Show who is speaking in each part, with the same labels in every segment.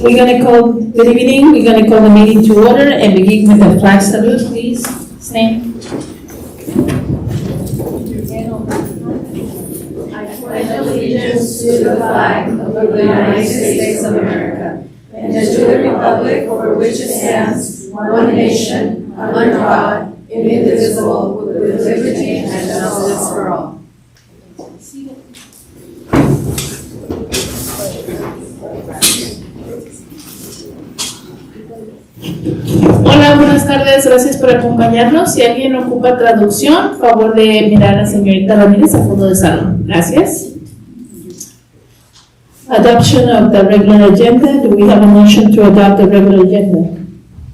Speaker 1: We're going to call, good evening, we're going to call the meeting to order and begin with the flag salute, please. Stand.
Speaker 2: I pledge allegiance to the flag of the United States of America and to the republic for which it stands, one nation, under God, indivisible, with liberty and justice for all.
Speaker 1: Hola, buenas tardes, gracias por acompañarnos. Si alguien ocupa traducción, favor de mirar a la señorita Ramírez al fondo del salón. Gracias. Adoption of the regular agenda. Do we have a motion to adopt the regular agenda?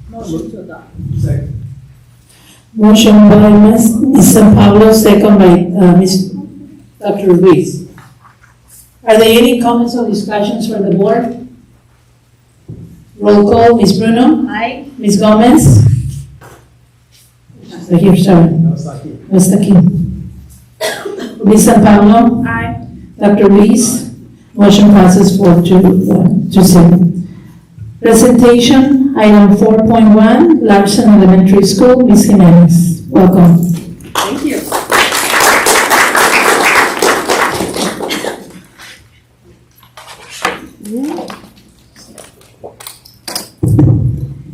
Speaker 2: Motion to adopt.
Speaker 3: Second.
Speaker 1: Motion by Ms. San Pablo, second by Ms. Dr. Ruiz. Are there any comments or discussions from the board? Roll call, Ms. Bruno?
Speaker 2: Aye.
Speaker 1: Ms. Gomez? So here, sorry.
Speaker 3: No, it's not here.
Speaker 1: No está aquí. Ms. San Pablo?
Speaker 2: Aye.
Speaker 1: Dr. Ruiz? Motion passes 4-0. Presentation, item 4.1, Larson Elementary School, Ms. Jimenez. Welcome.
Speaker 2: Thank you.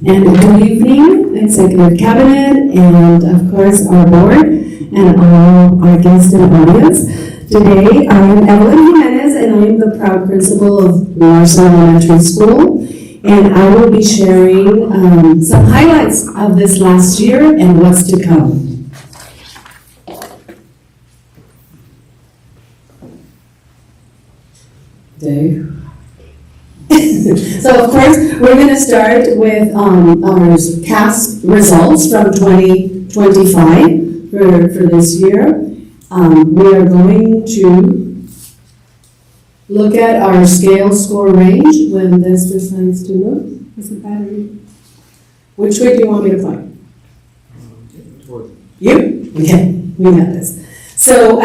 Speaker 4: And good evening, Executive Cabinet, and of course our board, and all our guests and audience. Today, I am Evelyn Jimenez, and I am the proud principal of Larson Elementary School, and I will be sharing some highlights of this last year and what's to come. Dave? So of course, we're going to start with our CAS results from 2025 for this year. We are going to look at our scale score range when this decides to move. Is the battery? Which way do you want me to point? You? Okay, we got this. So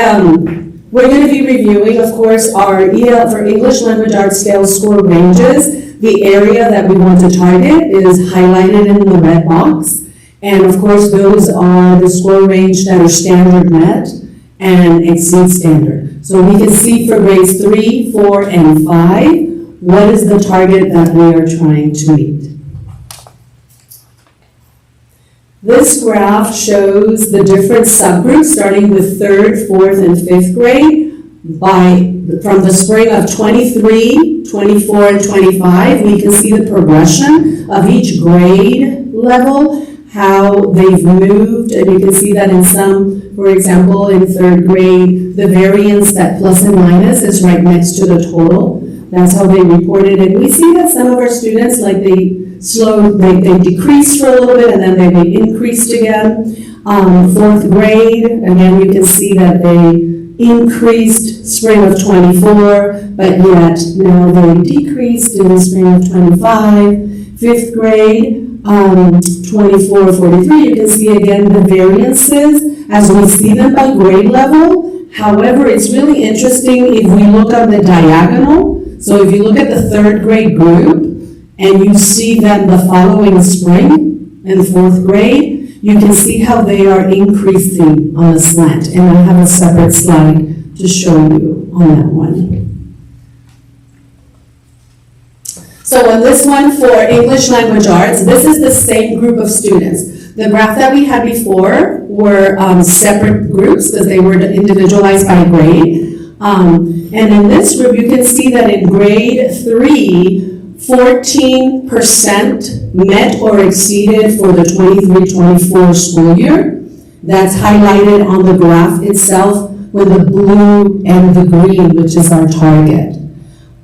Speaker 4: we're going to be reviewing, of course, our for English Language Arts scale score ranges. The area that we want to target is highlighted in the red box. And of course, those are the score range that are standard met and exceed standard. So we can see for grades 3, 4, and 5, what is the target that we are trying to meet. This graph shows the different subgroups starting with 3rd, 4th, and 5th grade. From the spring of 23, 24, and 25, we can see the progression of each grade level, how they've moved, and you can see that in some, for example, in 3rd grade, the variance, that plus and minus, is right next to the total. That's how they reported it. We see that some of our students, like they decreased for a little bit and then they increased again. 4th grade, again, you can see that they increased spring of 24, but yet now they decreased in the spring of 25. 5th grade, 24, 43, you can see again the variances as we see them by grade level. However, it's really interesting if we look on the diagonal. So if you look at the 3rd grade group and you see them the following spring in 4th grade, you can see how they are increasing on a slant. And I have a separate slide to show you on that one. So on this one for English Language Arts, this is the same group of students. The graph that we had before were separate groups because they were individualized by grade. And in this group, you can see that in grade 3, 14% met or exceeded for the 23-24 school year. That's highlighted on the graph itself with the blue and the green, which is our target.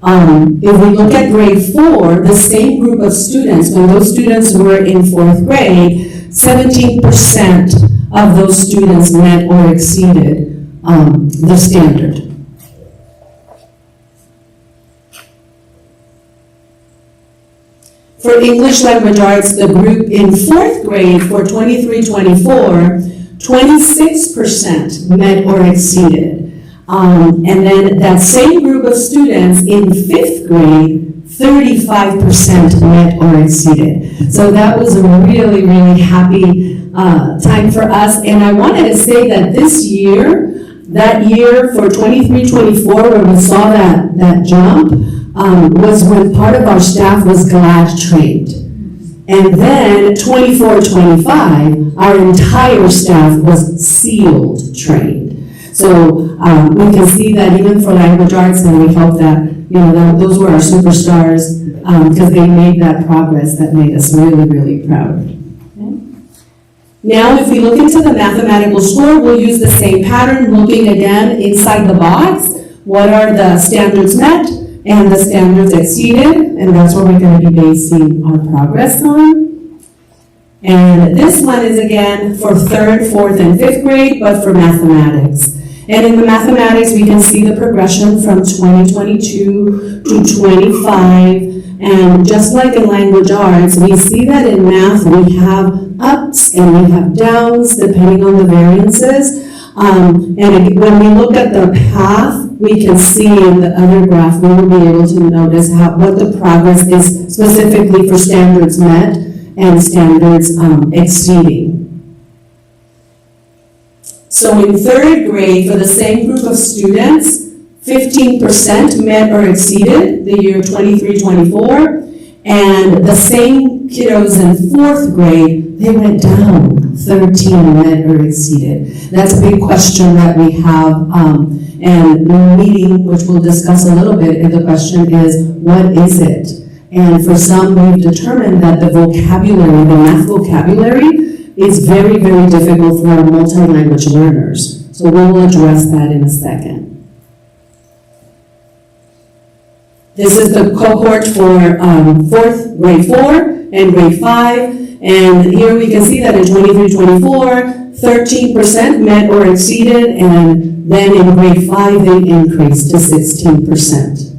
Speaker 4: If we look at grade 4, the same group of students, when those students were in 4th grade, 17% of those students met or exceeded the standard. For English Language Arts, the group in 4th grade for 23-24, 26% met or exceeded. And then that same group of students in 5th grade, 35% met or exceeded. So that was a really, really happy time for us. And I wanted to say that this year, that year for 23-24, where we saw that jump, was when part of our staff was GLAD trained. And then 24-25, our entire staff was SEALed trained. So we can see that even for language arts, and we hope that, those were our superstars because they made that progress that made us really, really proud. Okay. Now, if we look into the mathematical score, we'll use the same pattern, looking again inside the box. What are the standards met and the standards exceeded? And that's what we're going to be basing our progress on. And this one is again for 3rd, 4th, and 5th grade, but for mathematics. And in the mathematics, we can see the progression from 2022 to 25. And just like in language arts, we see that in math, we have ups and we have downs depending on the variances. And when we look at the path, we can see in the other graph, we will be able to notice what the progress is specifically for standards met and standards exceeding. So in 3rd grade, for the same group of students, 15% met or exceeded the year 23-24, and the same kiddos in 4th grade, they went down, 13 met or exceeded. That's a big question that we have, and the meeting, which we'll discuss a little bit, and the question is, what is it? And for some, we've determined that the math vocabulary, is very, very difficult for our multi-language learners. So we will address that in a second. This is the cohort for grade 4 and grade 5. And here we can see that in 23-24, 13% met or exceeded, and then in grade 5, they increased to 16%.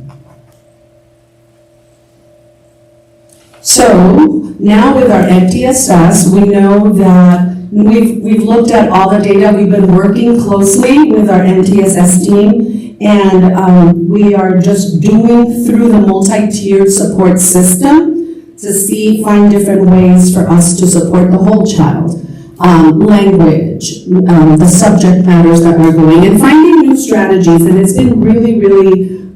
Speaker 4: So now with our MTSS, we know that we've looked at all the data. We've been working closely with our MTSS team, and we are just doing through the multi-tiered support system to find different ways for us to support the whole child. Language, the subject matters that we're going, and finding new strategies. And it's been really, really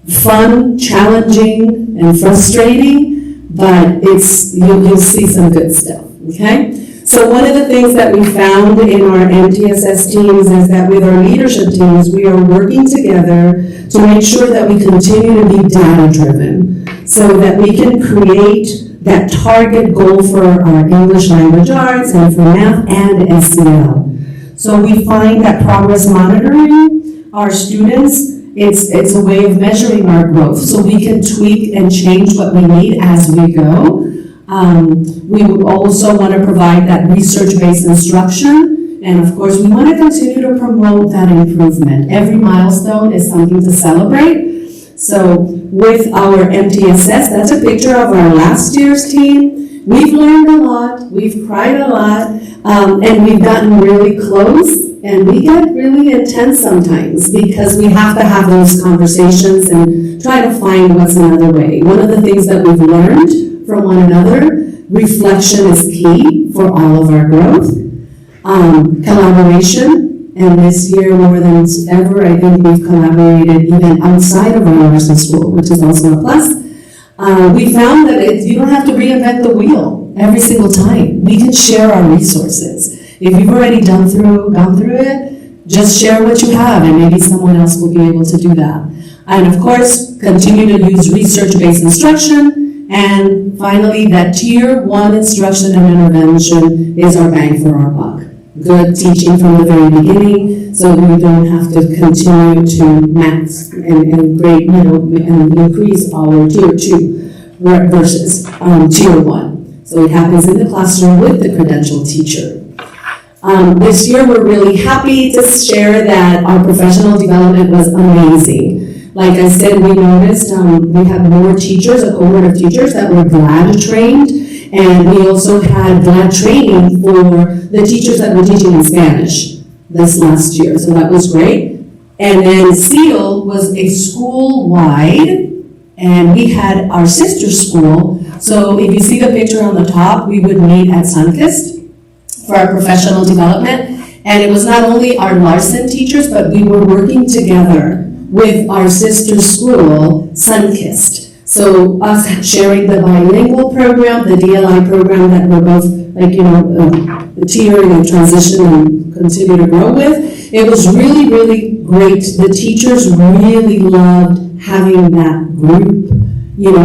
Speaker 4: fun, challenging, and frustrating, but you'll see some good stuff, okay? So one of the things that we found in our MTSS teams is that with our leadership teams, we are working together to make sure that we continue to be data-driven so that we can create that target goal for our English language arts and for math and SEL. So we find that progress monitoring our students, it's a way of measuring our growth, so we can tweak and change what we need as we go. We would also want to provide that research-based instruction, and of course, we want to continue to promote that improvement. Every milestone is something to celebrate. So with our MTSS, that's a picture of our last year's team. We've learned a lot, we've cried a lot, and we've gotten really close. And we get really intense sometimes because we have to have those conversations and try to find what's another way. One of the things that we've learned from one another, reflection is key for all of our growth. Collaboration, and this year more than ever, I think we've collaborated even outside of our nursing school, which is also a plus. We found that you don't have to reinvent the wheel every single time. We can share our resources. If you've already gone through it, just share what you have, and maybe someone else will be able to do that. And of course, continue to use research-based instruction. And finally, that tier 1 instruction and intervention is our bang for our buck. Good teaching from the very beginning, so we don't have to continue to max and grade, and increase our tier 2 versus tier 1. So it happens in the classroom with the credentialed teacher. This year, we're really happy to share that our professional development was amazing. Like I said, we noticed we had more teachers, a cohort of teachers that were GLAD trained, and we also had GLAD training for the teachers that were teaching in Spanish this last year, so that was great. And then SEAL was a school-wide and we had our sister school. So if you see the picture on the top, we would meet at Sunkist for our professional development. And it was not only our Larson teachers, but we were working together with our sister school, Sunkist. So us sharing the bilingual program, the DLI program that we're both teetering and transition and continue to grow with. It was really, really great. The teachers really loved having that group,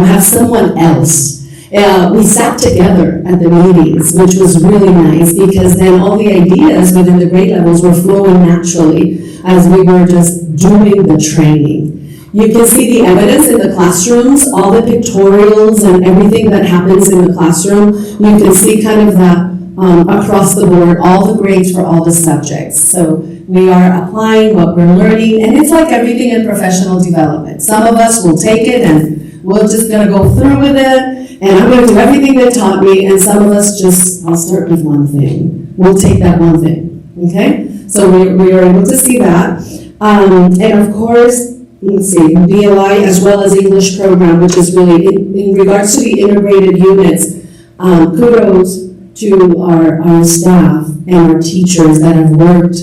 Speaker 4: have someone else. We sat together at the meetings, which was really nice because then all the ideas within the grade levels were flowing naturally as we were just doing the training. You can see the evidence in the classrooms, all the pictorials and everything that happens in the classroom. You can see kind of that across the board, all the grades for all the subjects. So we are applying what we're learning, and it's like everything in professional development. Some of us will take it and we're just gonna go through with it, and I'm gonna do everything they taught me, and some of us I'll start with one thing. We'll take that one thing, okay? So we are able to see that. And of course, let's see, BLI as well as English program, which is really, in regards to the integrated units, kudos to our staff and our teachers that have worked,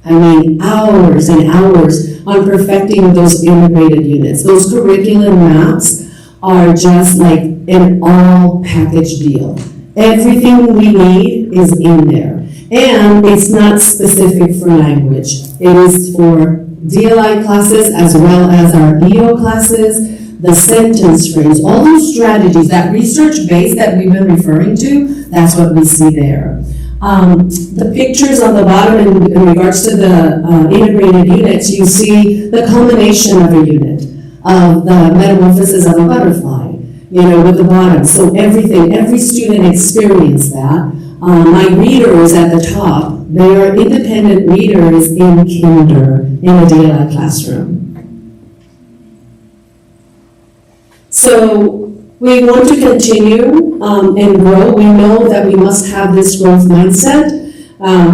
Speaker 4: hours and hours on perfecting those integrated units. Those curriculum maps are just like an all package deal. Everything we need is in there. And it's not specific for language. It is for DLI classes as well as our EO classes, the sentence frames, all those strategies, that research base that we've been referring to, that's what we see there. The pictures on the bottom in regards to the integrated units, you see the culmination of a unit, of the metamorphosis of a butterfly, with the bottom. So every student experienced that. My readers at the top, they are independent readers in kinder, in a DLI classroom. So we want to continue and grow. We know that we must have this growth mindset.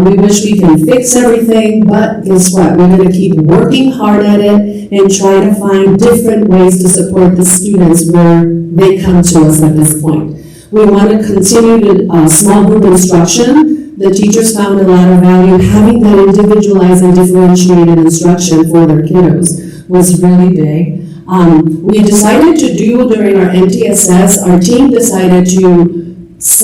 Speaker 4: We wish we can fix everything, but guess what? We're going to keep working hard at it and try to find different ways to support the students where they come to us at this point. We want to continue to small group instruction. The teachers found a lot of value. Having that individualized and differentiated instruction for their kiddos was really big. We decided to do during our MTSS, our team decided to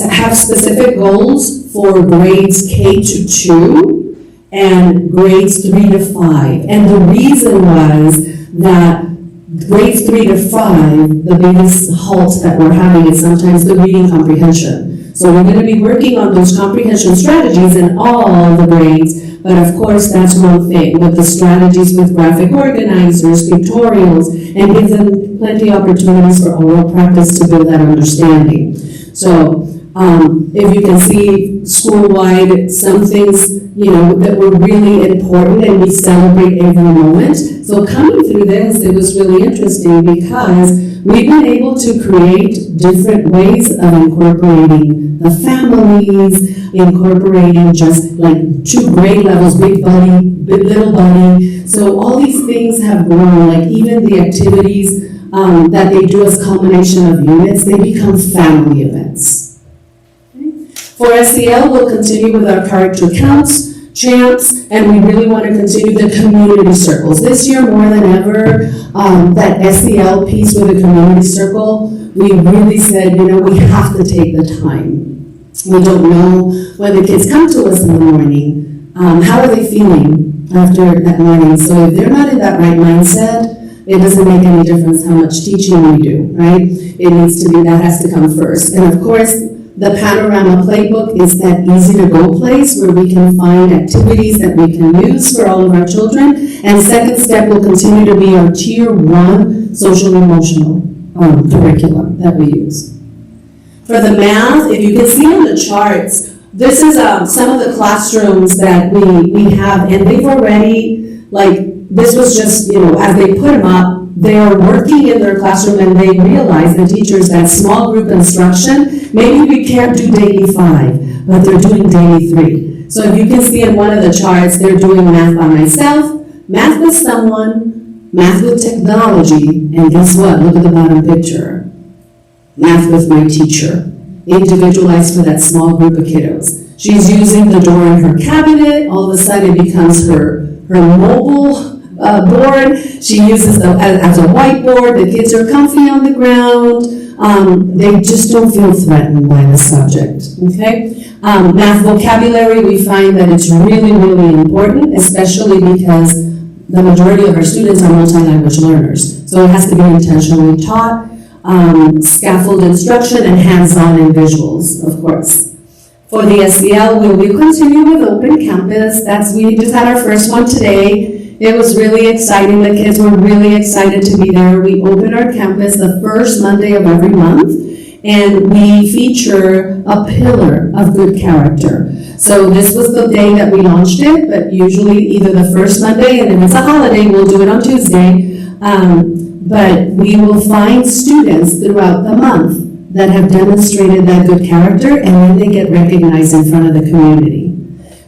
Speaker 4: have specific goals for grades K to 2 and grades 3 to 5. And the reason was that grades 3 to 5, the biggest halt that we're having is sometimes the reading comprehension. So we're going to be working on those comprehension strategies in all the grades, but of course that's one thing, with the strategies with graphic organizers, pictorials, and give them plenty of opportunities for oral practice to build that understanding. So if you can see school-wide, some things, that were really important and we celebrate every moment. So coming through this, it was really interesting because we've been able to create different ways of incorporating the families, incorporating just like 2 grade levels, big buddy, little buddy. So all these things have grown, like even the activities that they do as culmination of units, they become family events. For SEL, we'll continue with our character counts, champs, and we really want to continue the community circles. This year, more than ever, that SEL piece with the community circle, we really said, we have to take the time. We don't know when the kids come to us in the morning, how are they feeling after that morning? So if they're not in that right mindset, it doesn't make any difference how much teaching we do, right? It needs to be, that has to come first. And of course, the Panorama Playbook is that easy-to-go place where we can find activities that we can use for all of our children. And second step will continue to be our Tier 1 social-emotional curriculum that we use. For the math, if you can see on the charts, this is some of the classrooms that we have, and they've already, this was just, as they put them up, they are working in their classroom and they realize, the teachers, that small group instruction, maybe we can't do daily 5, but they're doing daily 3. So if you can see in one of the charts, they're doing math by myself, math with someone, math with technology, and guess what? Look at the bottom picture. Math with my teacher, individualized for that small group of kiddos. She's using the door in her cabinet, all of a sudden it becomes her mobile board. She uses it as a whiteboard. The kids are comfy on the ground. They just don't feel threatened by the subject, okay? Math vocabulary, we find that it's really, really important, especially because the majority of our students are multi-language learners. So it has to be intentionally taught, scaffold instruction, and hands-on and visuals, of course. For the SEL, we will continue with Open Campus. We just had our first one today. It was really exciting. The kids were really excited to be there. We open our campus the first Monday of every month, and we feature a pillar of good character. So this was the day that we launched it, but usually either the first Monday, and if it's a holiday, we'll do it on Tuesday. But we will find students throughout the month that have demonstrated that good character, and then they get recognized in front of the community.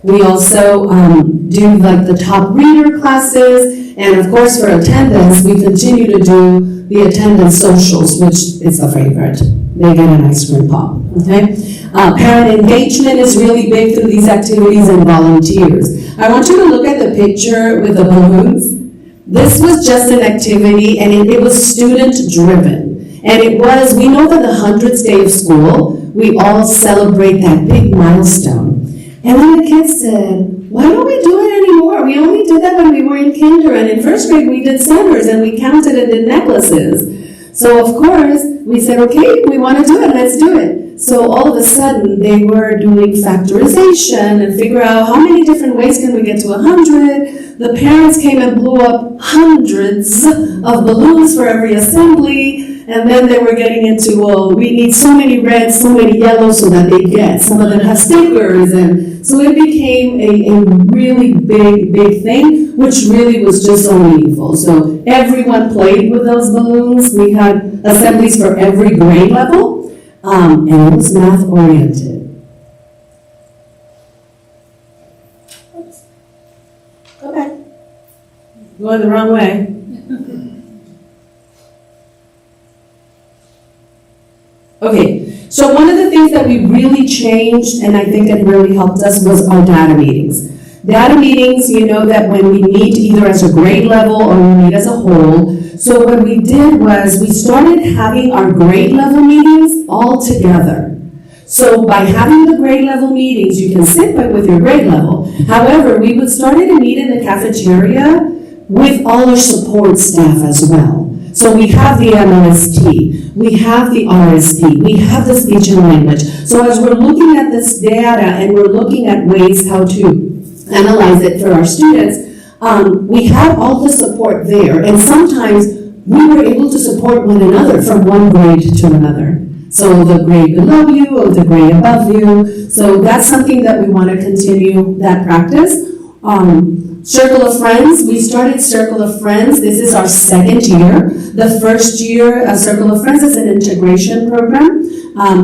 Speaker 4: We also do like the top reader classes, and of course for attendance, we continue to do the attendance socials, which is a favorite. They get an ice cream pop, okay? Parent engagement is really big through these activities and volunteers. I want you to look at the picture with the balloons. This was just an activity, and it was student-driven. And we know that the 100th day of school, we all celebrate that big milestone. And then the kids said, why don't we do it anymore? We only did that when we were in kinder, and in first grade we did centers, and we counted and did necklaces. So of course, we said, okay, we want to do it, let's do it. So all of a sudden, they were doing factorization and figure out how many different ways can we get to 100. The parents came and blew up hundreds of balloons for every assembly. And then they were getting into, well, we need so many reds, so many yellows so that they get. Some of them have stickers. And so it became a really big thing, which really was just so meaningful. So everyone played with those balloons. We had assemblies for every grade level, and it was math oriented. Okay. Going the wrong way. Okay, so one of the things that we really changed, and I think it really helped us, was our data meetings. Data meetings, you know that when we meet either as a grade level or we meet as a whole, so what we did was we started having our grade level meetings all together. So by having the grade level meetings, you can sit with your grade level. However, we would start to meet in the cafeteria with all our support staff as well. So we have the MLST, we have the RSP, we have the speech and language. So as we're looking at this data and we're looking at ways how to analyze it for our students, we have all the support there. And sometimes we were able to support one another from one grade to another. So the grade below you or the grade above you. So that's something that we want to continue that practice. Circle of Friends, we started Circle of Friends. This is our second year. The first year, Circle of Friends is an integration program.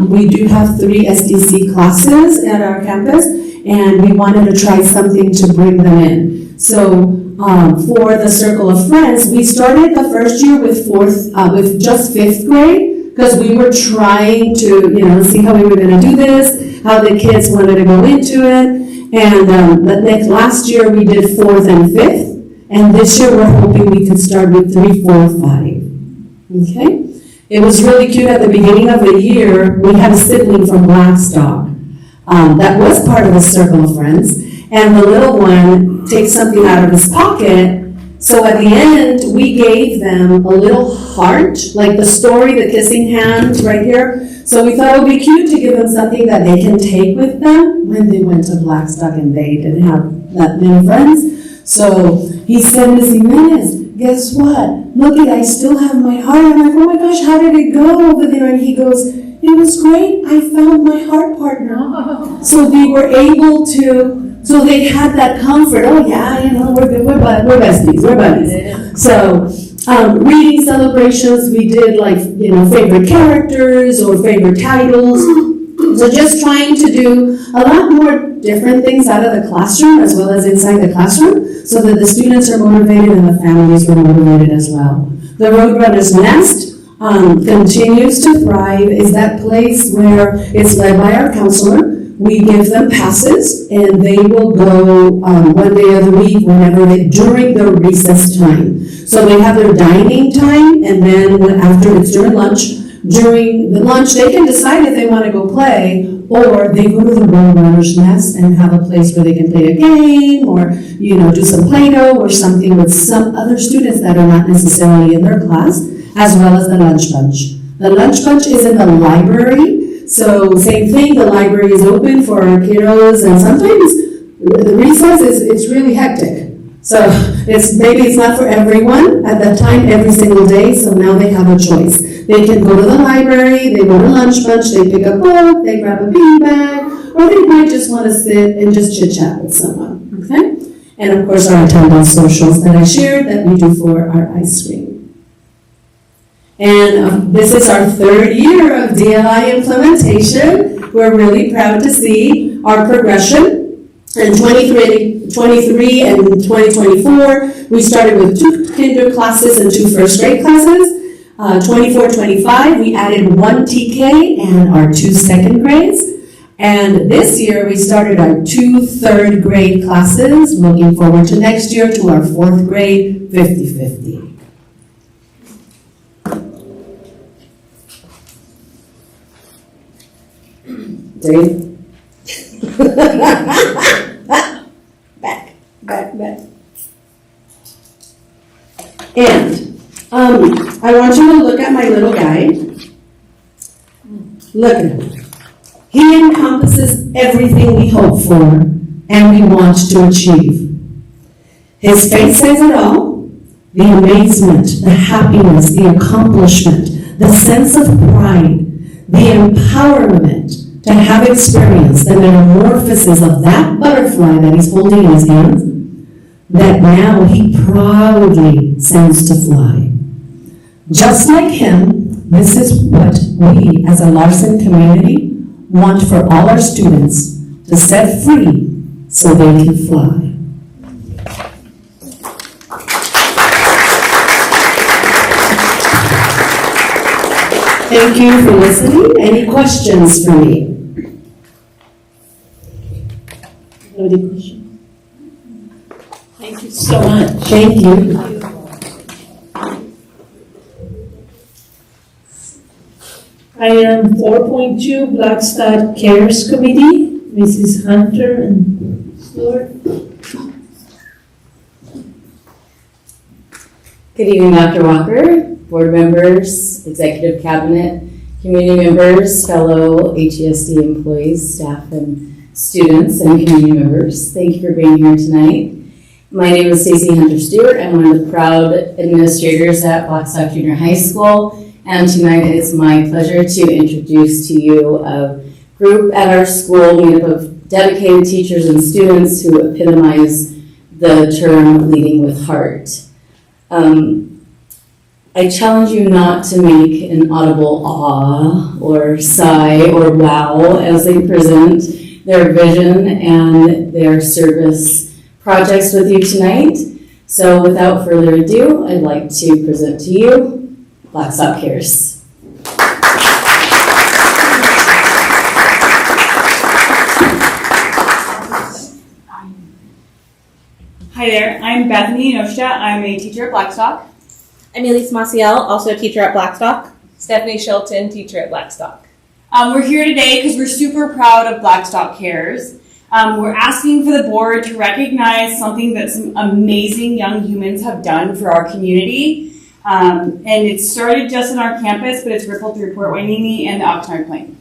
Speaker 4: We do have 3 SDC classes at our campus, and we wanted to try something to bring them in. So for the Circle of Friends, we started the first year with just 5th grade, because we were trying to, see how we were going to do this, how the kids wanted to go into it. And last year we did 4th and 5th, and this year we're hoping we could start with 3, 4, 5. Okay? It was really cute at the beginning of the year. We had a sibling from Blackstock that was part of the Circle of Friends, and the little one takes something out of his pocket. So at the end, we gave them a little heart, like the story, the kissing hand right here. So we thought it would be cute to give them something that they can take with them when they went to Blackstock and they didn't have that many friends. So he said, Ms. Jimenez, guess what? Look, I still have my heart. I'm like, oh my gosh, how did it go over there? And he goes, it was great. I found my heart partner. So they were able to, so they had that comfort. Oh yeah, we're besties, we're buddies. So reading celebrations, we did favorite characters or favorite titles. So just trying to do a lot more different things out of the classroom as well as inside the classroom so that the students are motivated and the families are motivated as well. The Roadrunners Nest continues to thrive, is that place where it's led by our counselor. We give them passes and they will go one day of the week during the recess time. So they have their dining time and then after it's during lunch, during the lunch, they can decide if they want to go play, or they go to the Roadrunners Nest and have a place where they can play a game, or do some Play-Doh or something with some other students that are not necessarily in their class, as well as the lunch bunch. The lunch bunch is in the library, so same thing. The library is open for our kiddos, and sometimes the recess it's really hectic. So maybe it's not for everyone at that time every single day, so now they have a choice. They can go to the library, they go to lunch bunch, they pick a book, they grab a bean bag, or they might just want to sit and just chit-chat with someone, okay? And of course our attendance socials that I shared that we do for our ice cream. And this is our third year of DLI implementation. We're really proud to see our progression. In 23 and 2024, we started with 2 kinder classes and 2 first grade classes. 24-25, we added 1 TK and our 2 second grades. And this year, we started our 2 third grade classes. Looking forward to next year to our 4th grade 50-50. Dave? back. And I want you to look at my little guide. Look at him. He encompasses everything we hope for and we want to achieve. His face says it all. The amazement, the happiness, the accomplishment, the sense of pride, the empowerment to have experienced the metamorphosis of that butterfly that he's holding in his hands, that now he proudly sends to fly. Just like him, this is what we as a Larson community want for all our students to set free so they can fly. Thank you for listening. Any questions for me? Any questions?
Speaker 1: Thank you so much.
Speaker 4: Thank you.
Speaker 1: Item 4.2, Blackstock Cares Committee, Mrs. Hunter and Stewart.
Speaker 3: Good evening, Dr. Walker, board members, executive cabinet, community members, fellow HESD employees, staff, and students, and community members. Thank you for being here tonight. My name is Stacey Hunter Stewart. I'm one of the proud administrators at Blackstock Junior High School. And tonight it's my pleasure to introduce to you a group at our school made up of dedicated teachers and students who epitomize the term leading with heart. I challenge you not to make an audible ah or sigh or wow as they present their vision and their service projects with you tonight. So without further ado, I'd like to present to you Blackstock Cares.
Speaker 5: Hi there, I'm Bethany Inoshta. I'm a teacher at Blackstock.
Speaker 6: I'm Elise Maciel, also a teacher at Blackstock.
Speaker 7: Stephanie Shelton, teacher at Blackstock.
Speaker 5: We're here today because we're super proud of Blackstock Cares. We're asking for the board to recognize something that some amazing young humans have done for our community. And it started just in our campus, but it's rippled through Port Wainini and the Oxnard Plain.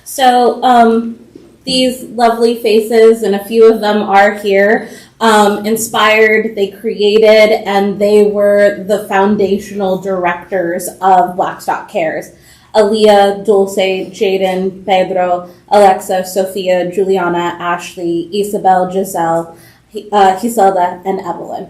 Speaker 6: So these lovely faces, and a few of them are here, inspired, they created, and they were the foundational directors of Blackstock Cares. Aaliyah, Dulce, Jaden, Pedro, Alexa, Sophia, Juliana, Ashley, Isabel, Giselle, Giselda, and Evelyn.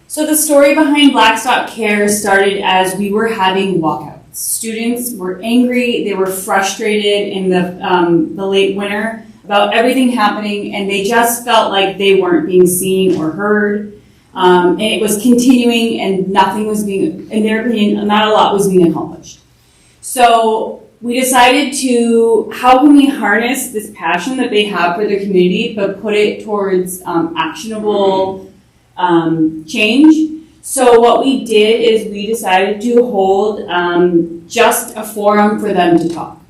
Speaker 5: So So the story behind Blackstock Care started as we were having walkouts. Students were angry, they were frustrated in the late winter about everything happening, and they just felt like they weren't being seen or heard. And it was continuing, and nothing was being, in their opinion, not a lot was being accomplished. So we decided to, how can we harness this passion that they have for their community, but put it towards actionable change? So what we did is we decided to hold just a forum for them to talk.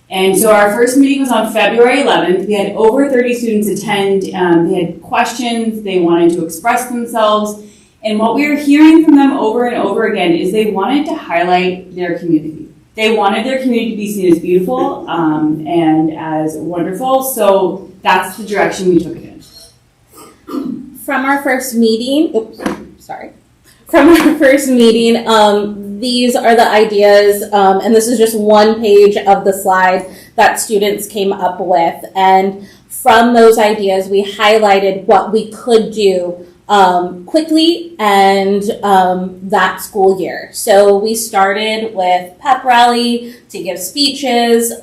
Speaker 5: And so our first meeting was on February 11th. We had over 30 students attend. They had questions. They wanted to express themselves. And what we were hearing from them over and over again is they wanted to highlight their community. They wanted their community to be seen as beautiful and as wonderful. So that's the direction we took it in.
Speaker 6: From our first meeting, these are the ideas, and this is just one page of the slide that students came up with. And from those ideas, we highlighted what we could do quickly and that school year. So we started with pep rally to give speeches,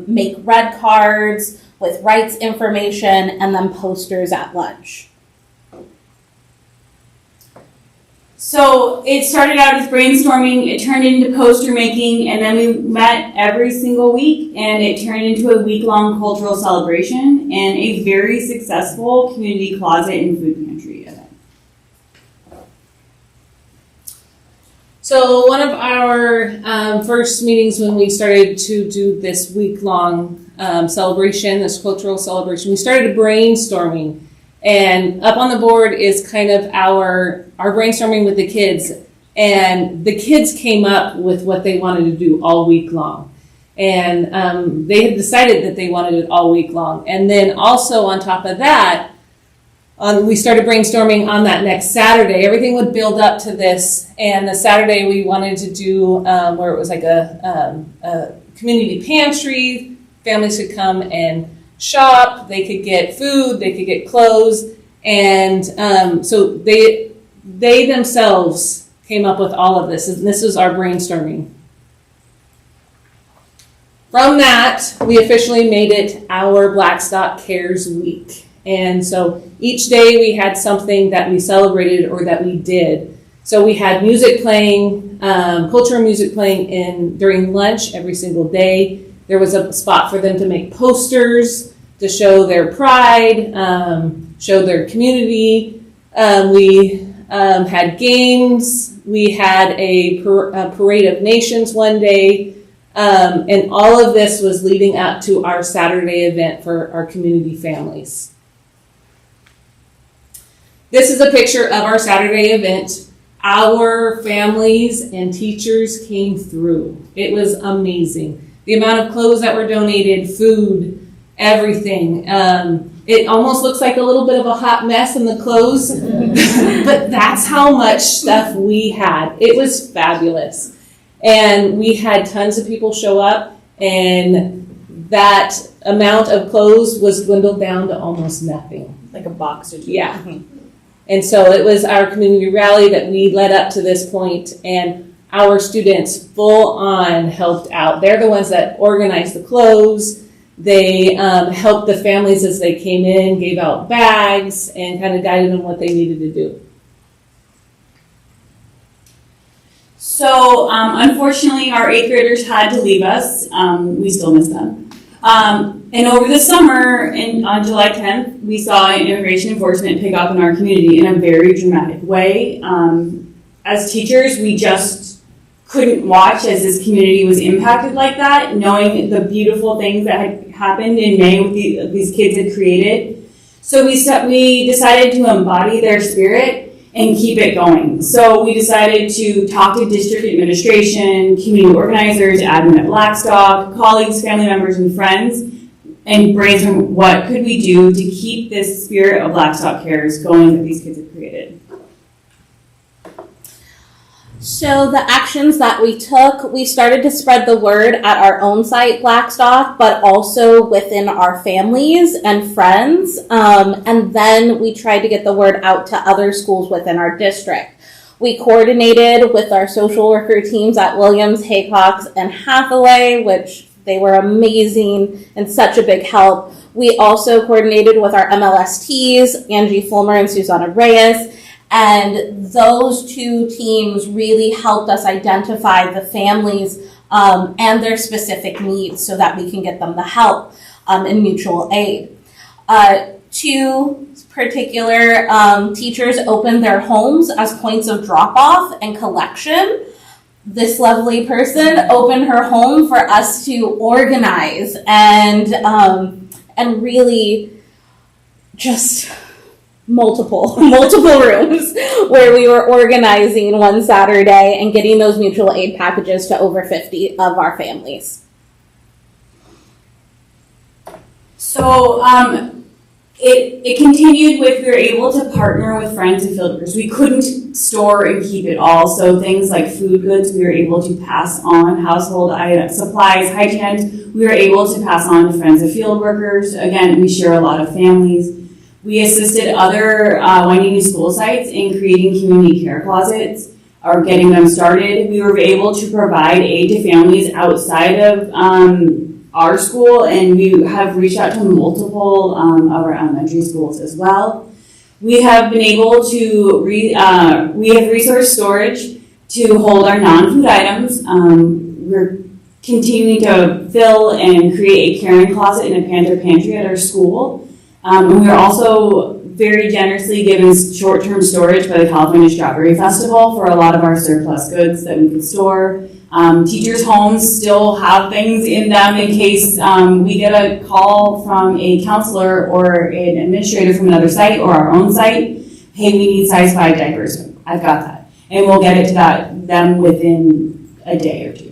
Speaker 6: make red cards with rights information, and then posters at lunch.
Speaker 5: So it started out as brainstorming, it turned into poster making, and then we met every single week, and it turned into a week-long cultural celebration and a very successful community closet and food pantry event.
Speaker 7: So one of our first meetings when we started to do this week-long celebration, this cultural celebration, we started brainstorming. And up on the board is kind of our brainstorming with the kids. And the kids came up with what they wanted to do all week long. And they had decided that they wanted it all week long. And then also on top of that, we started brainstorming on that next Saturday. Everything would build up to this. And the Saturday we wanted to do where it was like a community pantry. Families could come and shop, they could get food, they could get clothes, and so they themselves came up with all of this, and this was our brainstorming. From that, we officially made it our Blackstock Cares Week, and so each day we had something that we celebrated or that we did. So we had music playing, cultural music playing during lunch every single day. There was a spot for them to make posters to show their pride, show their community. We had games. We had a parade of nations one day. And all of this was leading up to our Saturday event for our community families. This is a picture of our Saturday event. Our families and teachers came through. It was amazing. The amount of clothes that were donated, food, everything. It almost looks like a little bit of a hot mess in the clothes, but that's how much stuff we had. It was fabulous. And we had tons of people show up, and that amount of clothes was dwindled down to almost nothing.
Speaker 6: Like a box or two.
Speaker 7: Yeah. And so it was our community rally that we led up to this point, and our students full on helped out. They're the ones that organized the clothes. They helped the families as they came in, gave out bags, and kind of guided them what they needed to do.
Speaker 5: So unfortunately, our 8th graders had to leave us. We still miss them. And over the summer, on July 10th, we saw immigration enforcement pick up in our community in a very dramatic way. As teachers, we just couldn't watch as this community was impacted like that, knowing the beautiful things that had happened in May with these kids had created. So we decided to embody their spirit and keep it going. So we decided to talk to district administration, community organizers, admin at Blackstock, colleagues, family members, and friends, and brainstorm what could we do to keep this spirit of Blackstock Cares going that these kids have created.
Speaker 6: So the actions that we took, we started to spread the word at our own site, Blackstock, but also within our families and friends. And then we tried to get the word out to other schools within our district. We coordinated with our social worker teams at Williams, Haycox, and Hathaway, which they were amazing and such a big help. We also coordinated with our MLSTs, Angie Fulmer and Susana Reyes, and those two teams really helped us identify the families and their specific needs so that we can get them the help and mutual aid. Two particular teachers opened their homes as points of drop-off and collection. This lovely person opened her home for us to organize and really just multiple rooms where we were organizing one Saturday and getting those mutual aid packages to over 50 of our families.
Speaker 5: So it continued with, we were able to partner with friends and field workers. We couldn't store and keep it all, so things like food goods we were able to pass on, household items, supplies, hygiene items, we were able to pass on to friends and field workers. Again, we share a lot of families. We assisted other Wainini school sites in creating community care closets or getting them started. We were able to provide aid to families outside of our school, and we have reached out to multiple of our elementary schools as well. We have been able to, we have resource storage to hold our non-food items. We're continuing to fill and create a caring closet and a pantry at our school. And we're also very generously given short-term storage by the California Strawberry Festival for a lot of our surplus goods that we could store. Teachers' homes still have things in them in case we get a call from a counselor or an administrator from another site or our own site. Hey, we need size 5 diapers. I've got that. And we'll get it to them within a day or two.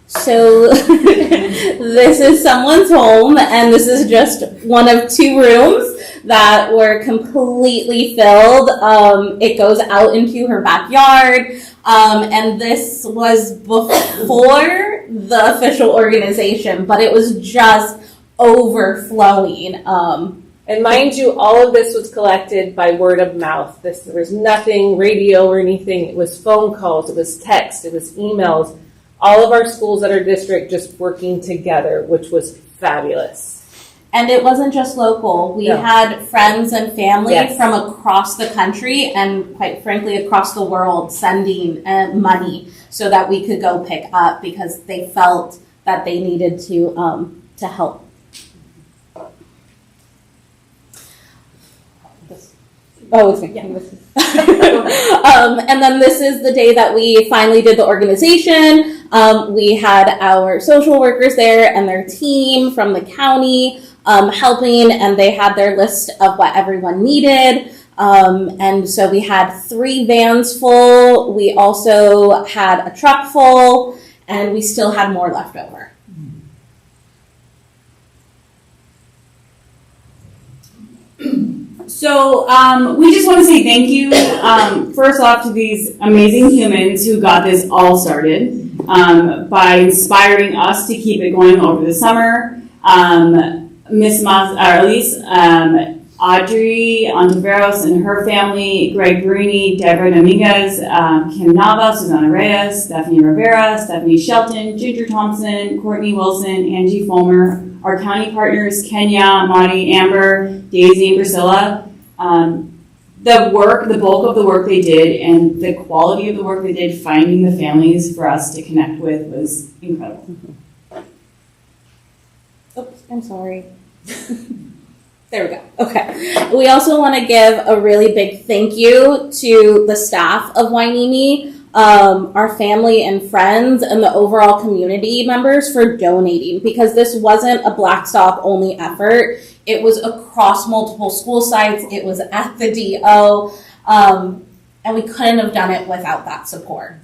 Speaker 6: So this is someone's home, and this is just one of 2 rooms that were completely filled. It goes out into her backyard, and this was before the official organization, but it was just overflowing.
Speaker 7: And mind you, all of this was collected by word of mouth. There was nothing radio or anything. It was phone calls, it was text, it was emails. All of our schools at our district just working together, which was fabulous.
Speaker 6: And it wasn't just local. We had friends and family from across the country and, quite frankly, across the world sending money so that we could go pick up because they felt that they needed to help. Oh, it's me. Yeah. And then this is the day that we finally did the organization. We had our social workers there and their team from the county helping, and they had their list of what everyone needed. And so we had 3 vans full. We also had a truck full, and we still had more left over.
Speaker 5: So we just want to say thank you, first off, to these amazing humans who got this all started by inspiring us to keep it going over the summer. Miss Audrey Ontiveros and her family, Greg Barini, Deborah Dominguez, Kim Nava, Susana Reyes, Stephanie Rivera, Stephanie Shelton, Ginger Thompson, Courtney Wilson, Angie Fulmer, our county partners, Kenya, Madi, Amber, Daisy, and Priscilla. The bulk of the work they did and the quality of the work they did finding the families for us to connect with was incredible.
Speaker 6: Oops, I'm sorry. There we go. Okay. We also want to give a really big thank you to the staff of Wainini, our family and friends, and the overall community members for donating, because this wasn't a Blackstock only effort. It was across multiple school sites. It was at the DO, and we couldn't have done it without that support.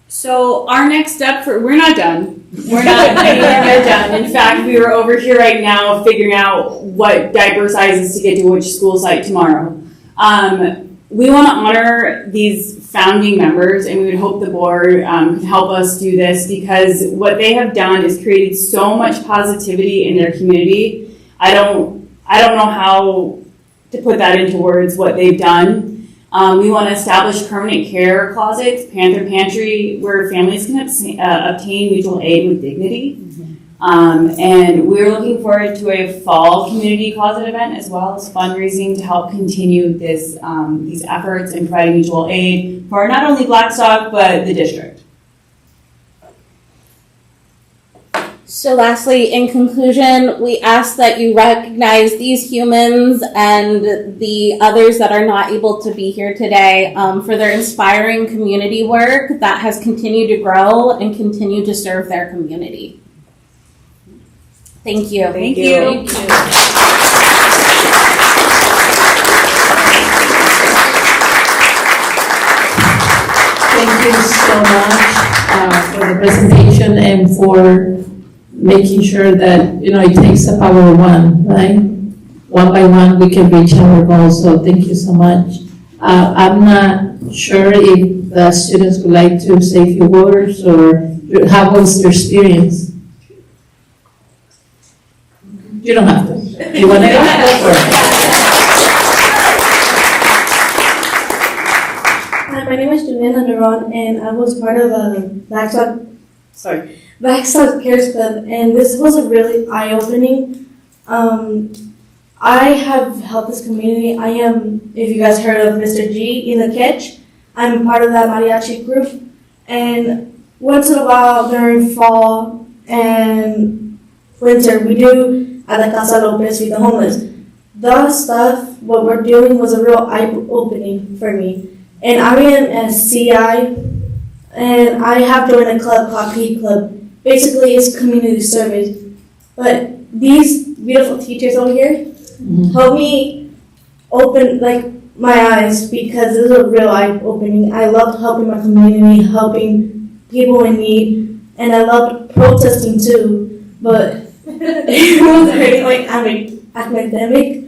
Speaker 5: So our next step we're not done. We're not anywhere near done. In fact, we are over here right now figuring out what diaper sizes to get to which school site tomorrow. We want to honor these founding members, and we would hope the board can help us do this because what they have done is created so much positivity in their community. I don't know how to put that into words, what they've done. We want to establish permanent care closets, Panther Pantry, where families can obtain mutual aid with dignity. And we're looking forward to a fall community closet event as well as fundraising to help continue this these efforts in providing mutual aid for not only Blackstock, but the district.
Speaker 6: So lastly, in conclusion, we ask that you recognize these humans and the others that are not able to be here today for their inspiring community work that has continued to grow and continue to serve their community. Thank you.
Speaker 5: Thank you.
Speaker 1: Thank you so much for the presentation and for making sure that, it takes a power of one, right? One by one, we can reach our goals, so thank you so much. I'm not sure if the students would like to say a few words, or how was your experience? You don't have to. You want to go for it?
Speaker 8: Hi, my name is Juliana Neron, and I was part of a Blackstock Cares Club, and this was a really eye-opening. I have helped this community. I am, if you guys heard of Mr. G in the Catch, I'm part of that mariachi group, and once in a while during fall and winter, we do at the Casa Lopez Feed the Homeless. The stuff, what we're doing was a real eye-opening for me. And I am a CI, and I have joined a club called P Club. Basically, it's community service. But these beautiful teachers over here help me open my eyes, because this is a real eye-opening. I love helping my community, helping people in need, and I love protesting too. But it was very academic.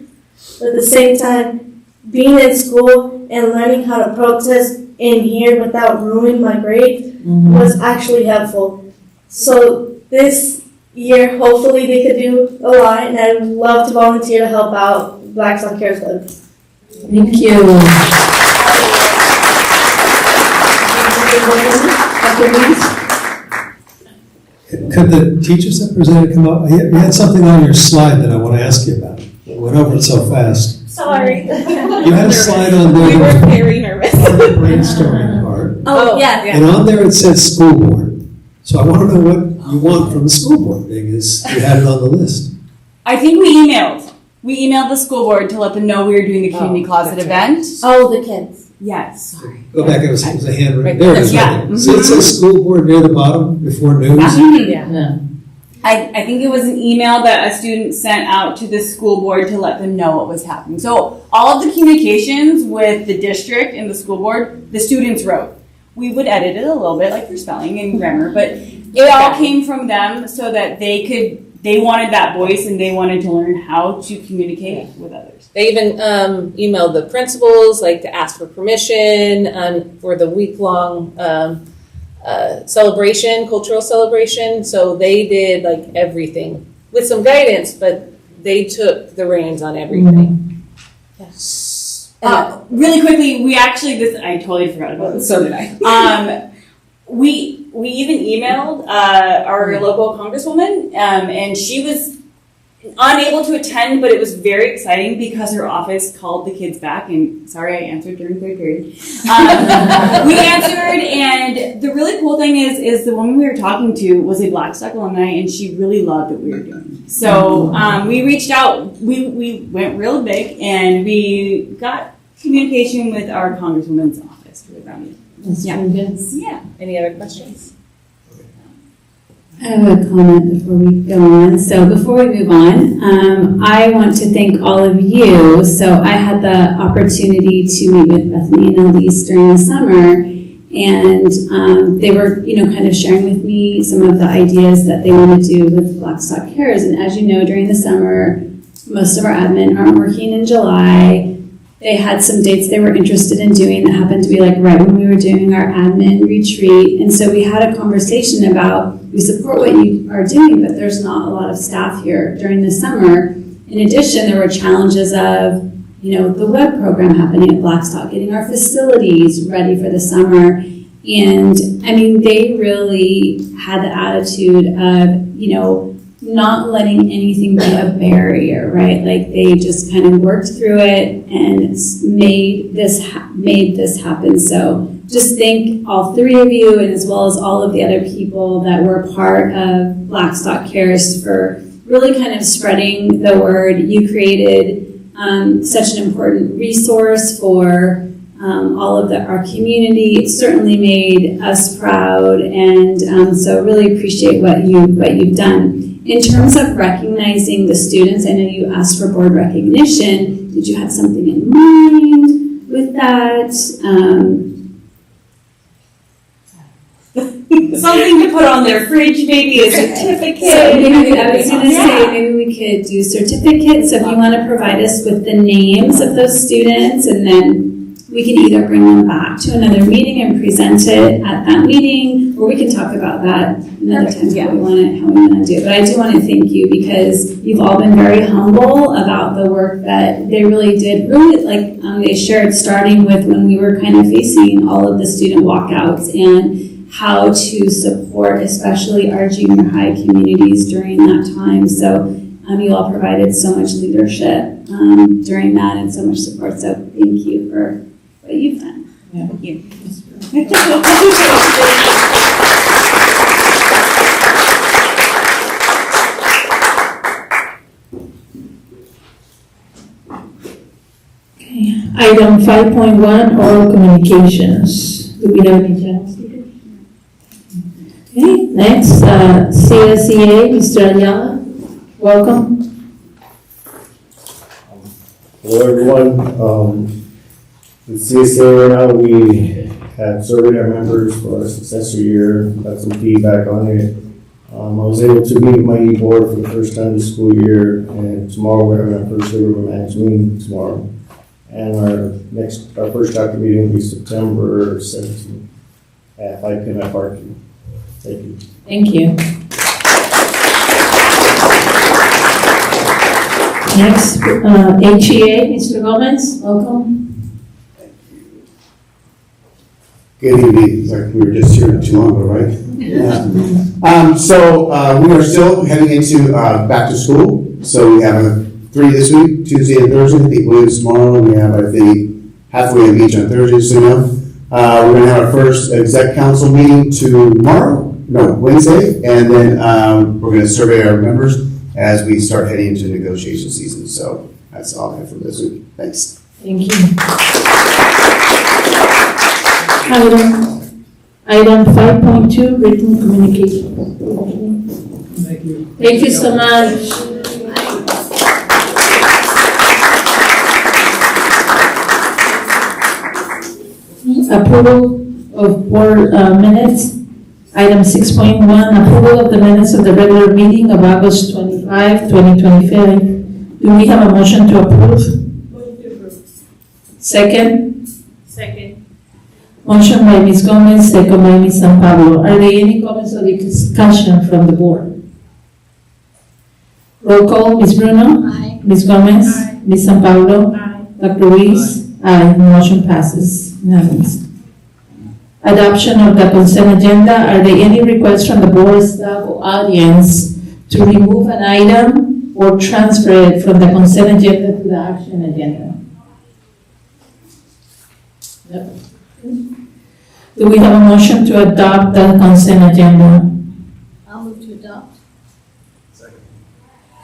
Speaker 8: But at the same time, being in school and learning how to protest in here without ruining my grades was actually helpful. So this year, hopefully they could do a lot, and I'd love to volunteer to help out Blackstock Cares Club.
Speaker 1: Thank you.
Speaker 9: Could the teachers that presented come up? You had something on your slide that I want to ask you about. I went over it so fast.
Speaker 6: Sorry.
Speaker 9: You had a slide on there.
Speaker 6: We were very nervous.
Speaker 9: On the brainstorming part.
Speaker 6: Oh, yeah.
Speaker 9: And on there it says school board. So I want to know what you want from the school board, being as you had it on the list.
Speaker 5: I think we emailed the school board to let them know we were doing the community closet event.
Speaker 6: Oh, the kids.
Speaker 5: Yes.
Speaker 9: Go back, it was a handwritten.
Speaker 7: Right.
Speaker 9: There it is.
Speaker 5: Yeah.
Speaker 9: Right there. So it says school board near the bottom before news.
Speaker 1: Yeah.
Speaker 5: I think it was an email that a student sent out to the school board to let them know what was happening. So all of the communications with the district and the school board, the students wrote. We would edit it a little bit, like for spelling and grammar, but it all came from them so that they wanted that voice and they wanted to learn how to communicate with others.
Speaker 7: They even emailed the principals, to ask for permission for the week-long celebration, cultural celebration. So they did everything with some guidance, but they took the reins on everything.
Speaker 6: Yes.
Speaker 5: Really quickly, we actually I totally forgot about this.
Speaker 7: So did I.
Speaker 5: We even emailed our local congresswoman, and she was unable to attend, but it was very exciting because her office called the kids back, and sorry, I answered during third period. We answered, and the really cool thing is the woman we were talking to was a Blackstock alumni, and she really loved what we were doing. So we reached out, we went real big, and we got communication with our congresswoman's office for the ground.
Speaker 1: That's very good.
Speaker 5: Yeah.
Speaker 7: Any other questions?
Speaker 3: I have a comment before we go on. So before we move on, I want to thank all of you. So I had the opportunity to meet with Bethany and Elise during the summer, and they were, kind of sharing with me some of the ideas that they want to do with Blackstock Cares. And as you know, during the summer, most of our admin aren't working in July. They had some dates they were interested in doing that happened to be right when we were doing our admin retreat. And so we had a conversation about, we support what you are doing, but there's not a lot of staff here during the summer.
Speaker 10: In addition, there were challenges of, the web program happening at Blackstock, getting our facilities ready for the summer. And they really had the attitude of, not letting anything be a barrier, right? Like they just kind of worked through it and made this happen. So just thank all three of you, and as well as all of the other people that were part of Blackstock Cares for really kind of spreading the word. You created such an important resource for all of our community. It certainly made us proud, and so really appreciate what you've done. In terms of recognizing the students, I know you asked for board recognition. Did you have something in mind with that?
Speaker 5: Something to put on their fridge, maybe a certificate.
Speaker 10: So maybe we could do certificates. So if you want to provide us with the names of those students, and then we can either bring them back to another meeting and present it at that meeting, or we can talk about that another time how we want to do it. But I do want to thank you because you've all been very humble about the work that they really did. Really, they shared, starting with when we were kind of facing all of the student walkouts and how to support especially our junior high communities during that time. So you all provided so much leadership during that and so much support. So thank you for what you've done.
Speaker 1: Yeah.
Speaker 10: Thank you.
Speaker 1: Okay. Item 5.1, oral communications. Do we have any chance? Okay, next, CSEA, Mr. Ayala, welcome.
Speaker 11: Hello, everyone. With CSA right now, we have surveyed our members for our successor year, got some feedback on it. I was able to meet my e-board for the first time this school year, and tomorrow we're having our first labor management meeting tomorrow. And our first chapter meeting will be September 17th at 5 p.m. at Parkview. Thank you.
Speaker 1: Thank you. Next, HEA, Mr. Gomez, welcome.
Speaker 12: Good evening. Like we were just here not too long ago, right? Yeah. We are still heading into back to school. So we have 3 this week, Tuesday and Thursday. I think Williams tomorrow, and we have, I think, halfway of each on Thursday soon enough. We're going to have our first exec council meeting Wednesday, and then we're going to survey our members as we start heading into negotiation season. So that's all I have for this week. Thanks.
Speaker 1: Thank you. Item 5.2, written communication.
Speaker 9: Thank you.
Speaker 1: Thank you so much. Approval of board minutes. Item 6.1, approval of the minutes of the regular meeting of August 25, 2025. Do we have a motion to approve? Second?
Speaker 7: Second.
Speaker 1: Motion by Ms. Gomez, second by Ms. San Pablo. Are there any comments or discussion from the board? Roll call, Ms. Bruno?
Speaker 2: Aye.
Speaker 1: Ms. Gomez?
Speaker 2: Aye.
Speaker 1: Ms. San Pablo?
Speaker 2: Aye.
Speaker 1: Dr. Ruiz? Aye. Motion passes. Unanimous. Adoption of the consent agenda. Are there any requests from the board, staff, or audience to remove an item or transfer it from the consent agenda to the action agenda? Yep. Do we have a motion to adopt the consent agenda?
Speaker 2: I'll move to adopt.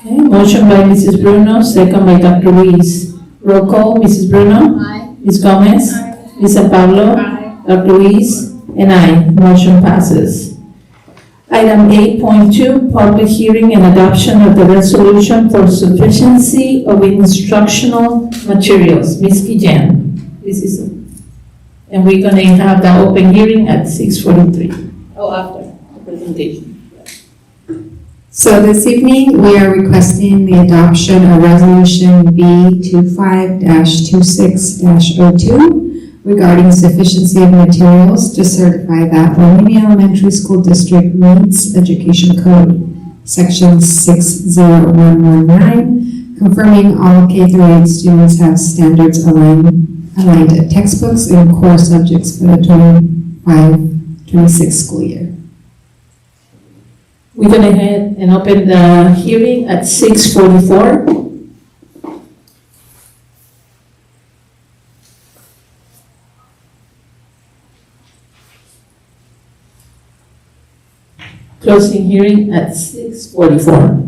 Speaker 1: Okay, motion by Mrs. Bruno, second by Dr. Ruiz. Roll call, Mrs. Bruno?
Speaker 2: Aye.
Speaker 1: Ms. Gomez?
Speaker 2: Aye.
Speaker 1: Ms. San Pablo?
Speaker 2: Aye.
Speaker 1: Dr. Ruiz? And aye. Motion passes. Item 8.2, public hearing and adoption of the resolution for sufficiency of instructional materials. Ms. Kijan, this is, and we're going to have the open hearing at 6:43. Oh, after the presentation.
Speaker 13: So this evening, we are requesting the adoption of Resolution B25-26-02 regarding sufficiency of materials to certify that Romania Elementary School District meets Education Code Section 60119 confirming all K-8 students have standards aligned textbooks and core subjects for the 25-26 school year.
Speaker 1: We're going to go ahead and open the hearing at 6:44. Closing hearing at 6:44.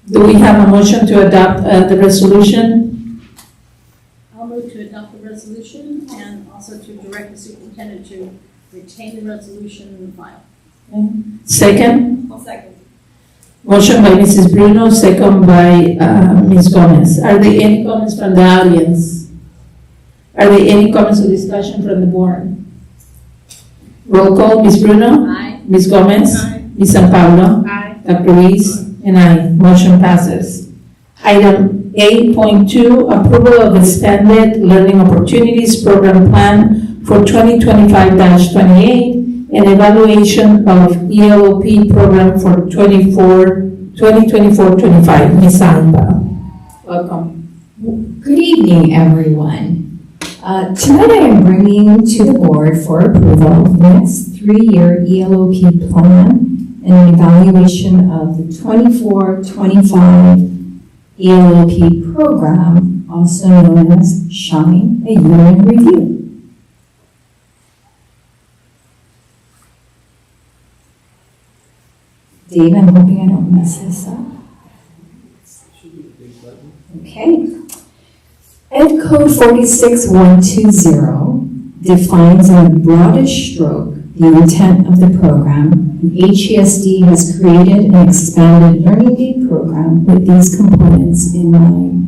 Speaker 1: Do we have a motion to adopt the resolution?
Speaker 14: I'll move to adopt the resolution and also to direct the superintendent to retain the resolution in the file.
Speaker 1: Second?
Speaker 14: I'll second.
Speaker 1: Motion by Mrs. Bruno, second by Ms. Gomez. Are there any comments from the audience? Are there any comments or discussion from the board? Roll call, Ms. Bruno?
Speaker 14: Aye.
Speaker 1: Ms. Gomez?
Speaker 14: Aye.
Speaker 1: Ms. San Paulo?
Speaker 14: Aye.
Speaker 1: Dr. Ruiz? And I. Motion passes. Item 8.2, approval of expanded learning opportunities program plan for 2025-28 and evaluation of ELOP program for 2024-25. Ms. Alba. Welcome.
Speaker 15: Good evening, everyone. Tonight I am bringing to the board for approval the next 3-year ELOP plan and an evaluation of the 24-25 ELOP program, also known as SHINE, a year in review. Dave, I'm hoping I don't mess this up. Okay. Ed Code 46120 defines in a broadest stroke the intent of the program. HESD has created an expanded learning day program with these components in mind: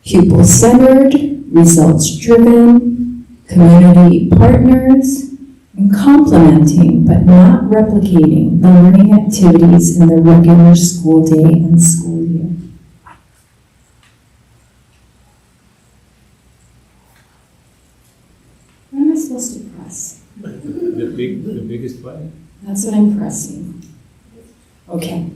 Speaker 15: pupil-centered, results-driven, community partners, and complementing but not replicating the learning activities in the regular school day and school year. What am I supposed to press?
Speaker 16: The biggest button?
Speaker 15: That's what I'm pressing. Okay.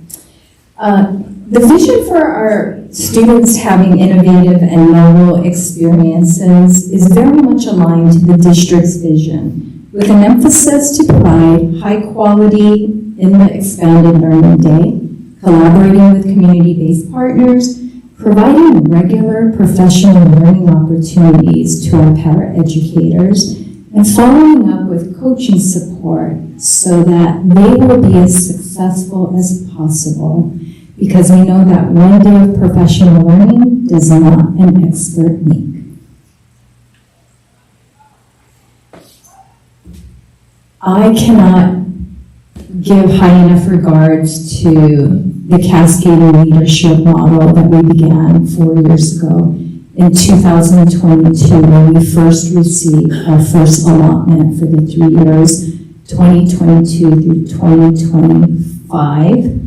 Speaker 15: The vision for our students having innovative and novel experiences is very much aligned to the district's vision, with an emphasis to provide high quality in the expanded learning day, collaborating with community-based partners, providing regular professional learning opportunities to our paraeducators, and following up with coaching support so that they will be as successful as possible, because we know that one day of professional learning does not an expert make. I cannot give high enough regards to the cascading leadership model that we began 4 years ago in 2022, when we first received our first allotment for the 3 years, 2022 through 2025.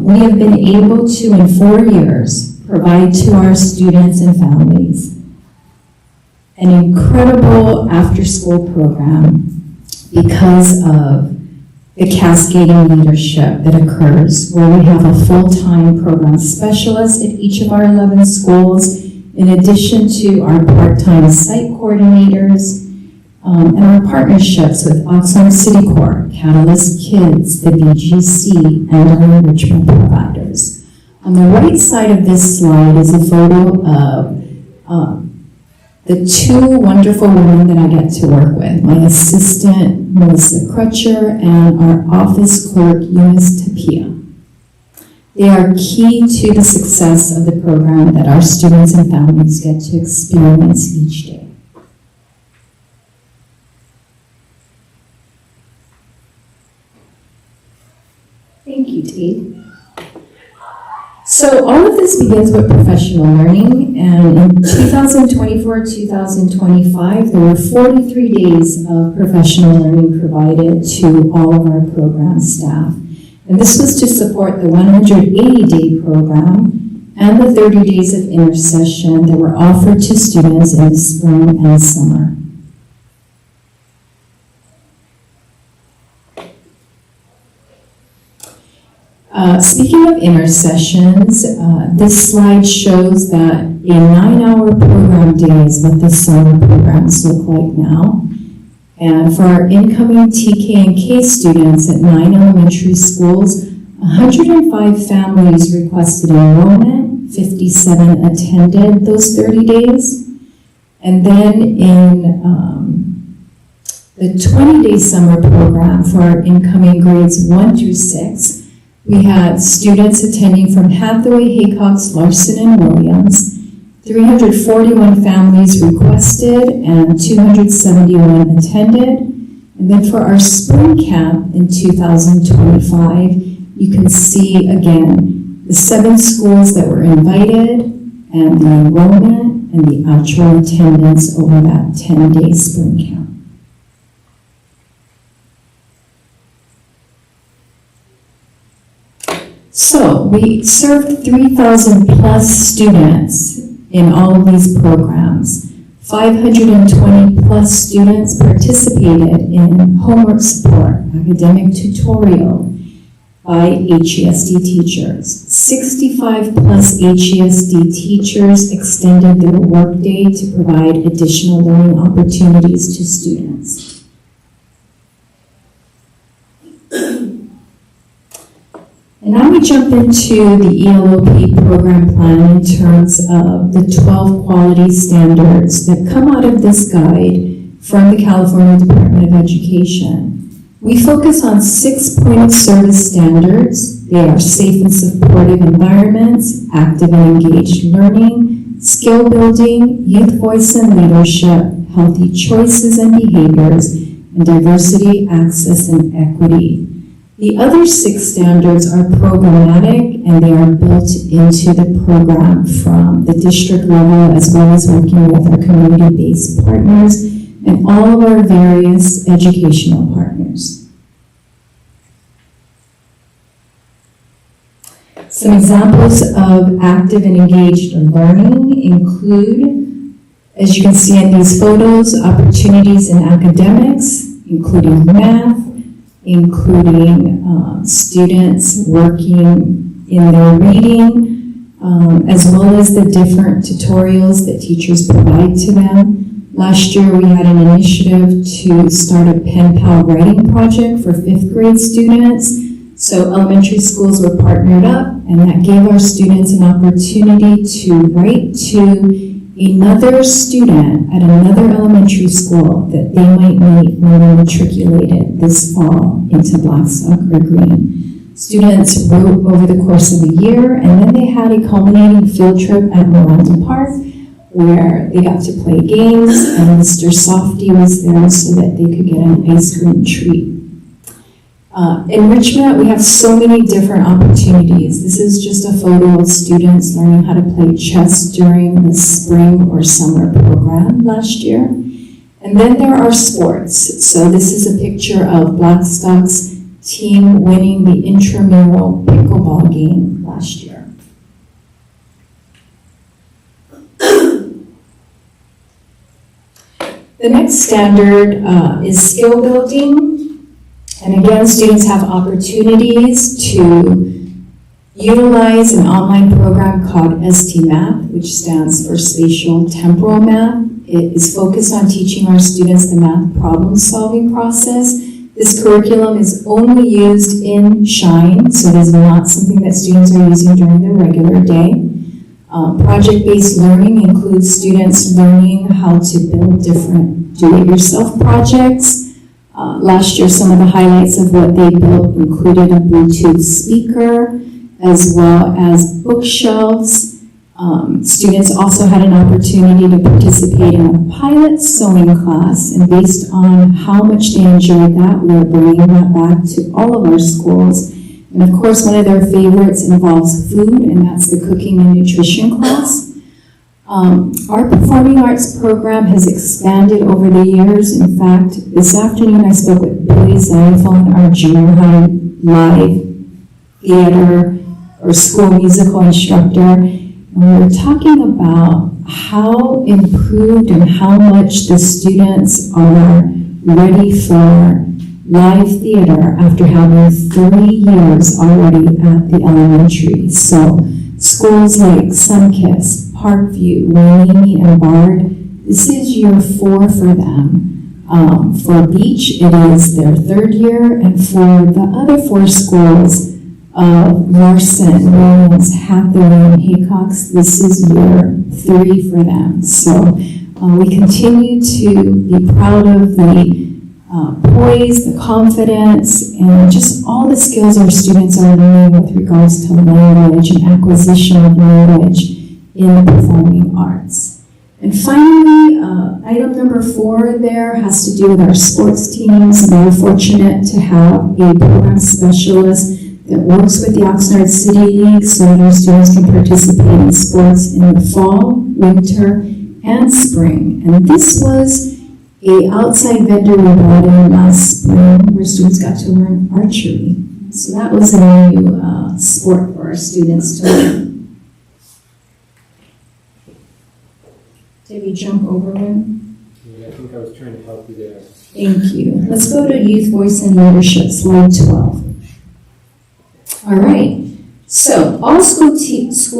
Speaker 15: We have been able to, in 4 years, provide to our students and families an incredible after-school program because of the cascading leadership that occurs, where we have a full-time program specialist at each of our 11 schools, in addition to our part-time site coordinators, and our partnerships with Oxnard City Corps, Catalyst Kids, the VGC, and our enrichment providers. On the right side of this slide is a photo of the 2 wonderful women that I get to work with, my assistant, Melissa Crutcher, and our office clerk, Eunice Tapia. They are key to the success of the program that our students and families get to experience each day. Thank you, Dee. So all of this begins with professional learning, and in 2024-2025, there were 43 days of professional learning provided to all of our program staff. And this was to support the 180-day program and the 30 days of intercession that were offered to students in the spring and summer. Speaking of intercessions, this slide shows that a 9-hour program day is what the summer programs look like now. And for our incoming TK and K students at 9 elementary schools, 105 families requested enrollment, 57 attended those 30 days. And then in the 20-day summer program for our incoming grades 1 through 6, we had students attending from Hathaway, Haycox, Larson, and Williams. 341 families requested and 271 attended. And then for our spring camp in 2025, you can see again the 7 schools that were invited and the enrollment and the actual attendance over that 10-day spring camp. So we served 3,000 plus students in all of these programs. 520 plus students participated in homework support, academic tutorial by HESD teachers. 65 plus HESD teachers extended their workday to provide additional learning opportunities to students. And now we jump into the ELOP program plan in terms of the 12 quality standards that come out of this guide from the California Department of Education. We focus on 6 point of service standards. They are safe and supportive environments, active and engaged learning, skill building, youth voice and leadership, healthy choices and behaviors, and diversity, access, and equity. The other 6 standards are programmatic and they are built into the program from the district level as well as working with our community-based partners and all of our various educational partners. Some examples of active and engaged learning include, as you can see in these photos, opportunities in academics, including math, including students working in their reading, as well as the different tutorials that teachers provide to them. Last year we had an initiative to start a pen pal writing project for 5th grade students. So elementary schools were partnered up and that gave our students an opportunity to write to another student at another elementary school that they might meet when they matriculated this fall into Blackstock or Green. Students wrote over the course of a year, and then they had a culminating field trip at Miranda Park where they got to play games, and Mr. Softy was there so that they could get an ice cream treat. Enrichment, we have so many different opportunities. This is just a photo of students learning how to play chess during the spring or summer program last year. And then there are sports. So this is a picture of Blackstock's team winning the intramural pickleball game last year. The next standard is skill building. And again, students have opportunities to utilize an online program called ST Math, which stands for Spatial Temporal Math. It is focused on teaching our students the math problem-solving process. This curriculum is only used in Shine, so it is not something that students are using during their regular day. Project-based learning includes students learning how to build different do-it-yourself projects. Last year, some of the highlights of what they built included a Bluetooth speaker, as well as bookshelves. Students also had an opportunity to participate in a pilot sewing class, and based on how much they enjoyed that, we're bringing that back to all of our schools. And of course, one of their favorites involves food, and that's the cooking and nutrition class. Our performing arts program has expanded over the years. In fact, this afternoon I spoke with Billy Xylophone, our junior high live theater or school musical instructor, and we were talking about how improved and how much the students are ready for live theater after having 3 years already at the elementary. So schools like Sunkist, Parkview, Wanini, and Bard, this is year 4 for them. For Beach, it is their 3rd year, and for the other 4 schools, Larson, Williams, Hathaway, and Haycox, this is year 3 for them. So we continue to be proud of the poise, the confidence, and just all the skills our students are learning with regards to language and acquisition of language in the performing arts. And finally, item number 4 there has to do with our sports teams. We're fortunate to have a program specialist that works with the Oxnard City League so that our students can participate in sports in the fall, winter, and spring. And this was an outside vendor we brought in last spring where students got to learn archery. So that was a new sport for our students to learn. Did we jump over one?
Speaker 16: Yeah, I think I was trying to help you there.
Speaker 15: Thank you. Let's go to Youth Voice and Leadership, slide 12. All right. So all school teams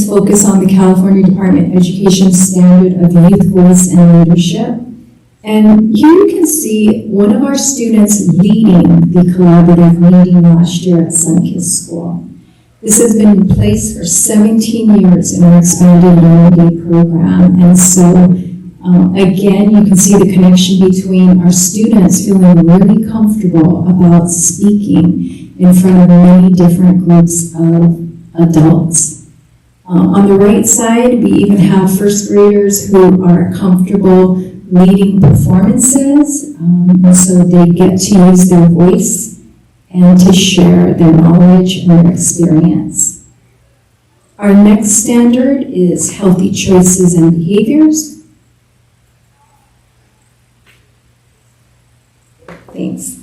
Speaker 15: focus on the California Department of Education standard of Youth Voice and Leadership. And here you can see one of our students leading the collaborative meeting last year at Sunkist School. This has been in place for 17 years in our expanded learning day program. And so, again, you can see the connection between our students feeling really comfortable about speaking in front of many different groups of adults. On the right side, we even have first graders who are comfortable leading performances, and so they get to use their voice and to share their knowledge and their experience. Our next standard is healthy choices and behaviors. Thanks.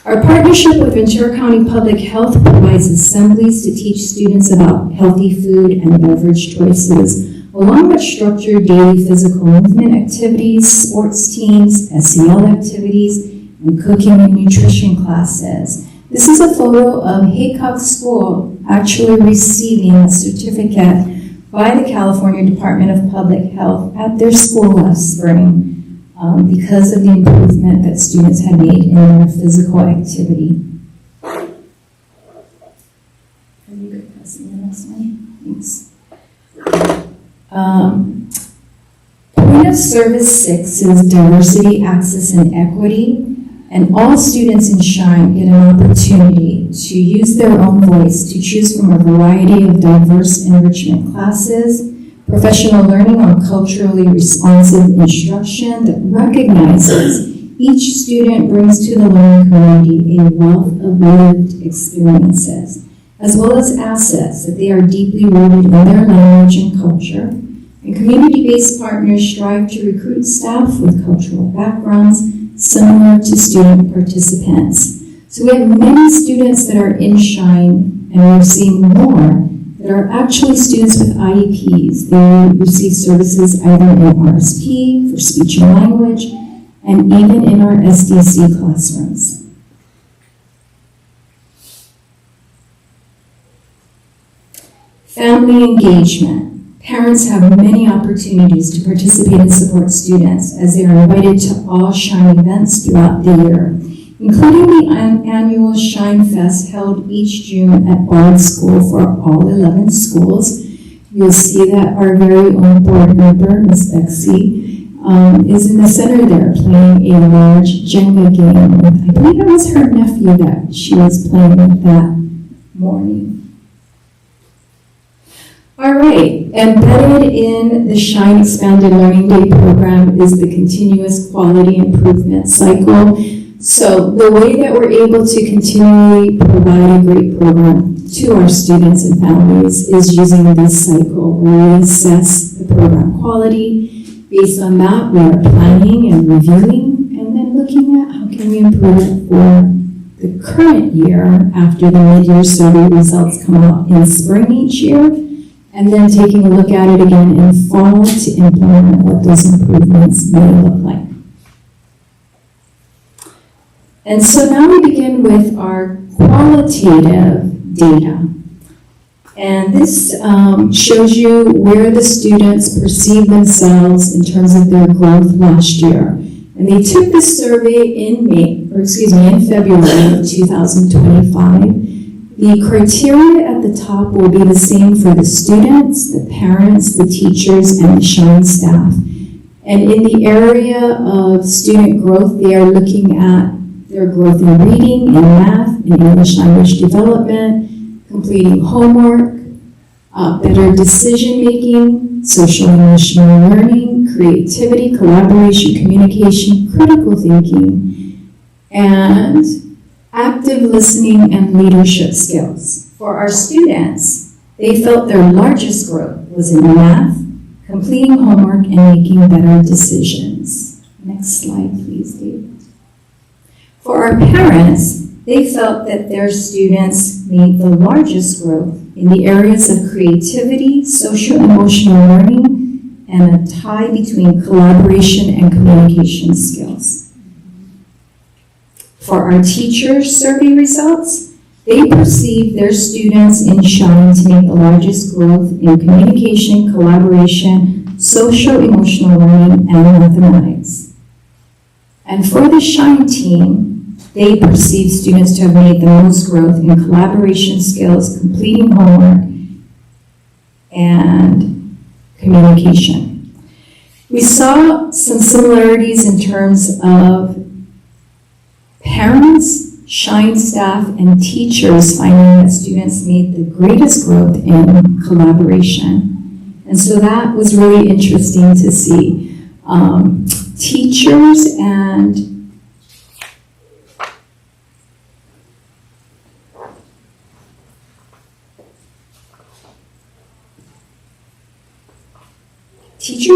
Speaker 15: Our partnership with Ventura County Public Health provides assemblies to teach students about healthy food and beverage choices, along with structured daily physical movement activities, sports teams, SEL activities, and cooking and nutrition classes. This is a photo of Haycox School actually receiving a certificate by the California Department of Public Health at their school last spring because of the improvement that students had made in their physical activity. Are you good passing the next one? Thanks. Point of Service 6 is diversity, access, and equity. And all students in SHINE get an opportunity to use their own voice to choose from a variety of diverse enrichment classes, professional learning on culturally responsive instruction that recognizes each student brings to the learning community a wealth of lived experiences, as well as assets that they are deeply rooted in their language and culture. And community-based partners strive to recruit staff with cultural backgrounds similar to student participants. So we have many students that are in SHINE, and we're seeing more that are actually students with IEPs. They receive services either in RSP for speech and language, and even in our SDC classrooms. Family engagement. Parents have many opportunities to participate and support students as they are invited to all SHINE events throughout the year, including the annual SHINE Fest held each June at Bard School for all 11 schools. You'll see that our very own board member, Ms. Bexy, is in the center there playing a large Jenga game with, I believe it was her nephew that she was playing with that morning. All right, embedded in the SHINE Expanded Learning Day program is the continuous quality improvement cycle. So the way that we're able to continually provide a great program to our students and families is using this cycle where we assess the program quality. Based on that, we are planning and reviewing and then looking at how can we improve it for the current year after the mid-year survey results come out in spring each year, and then taking a look at it again in fall to implement what those improvements may look like. And so now we begin with our qualitative data. And this shows you where the students perceive themselves in terms of their growth last year. And they took this survey in February of 2025. The criteria at the top will be the same for the students, the parents, the teachers, and the SHINE staff. And in the area of student growth, they are looking at their growth in reading, in math, in English language development, completing homework, better decision-making, social and emotional learning, creativity, collaboration, communication, critical thinking, and active listening and leadership skills. For our students, they felt their largest growth was in math, completing homework, and making better decisions. Next slide, please, Dave. For our parents, they felt that their students made the largest growth in the areas of creativity, social and emotional learning, and a tie between collaboration and communication skills. For our teachers' survey results, they perceived their students in SHINE to make the largest growth in communication, collaboration, social emotional learning, and mathematics. And for the SHINE team, they perceived students to have made the most growth in collaboration skills, completing homework, and communication. We saw some similarities in terms of parents, SHINE staff, and teachers finding that students made the greatest growth in collaboration. And so that was really interesting to see. Teachers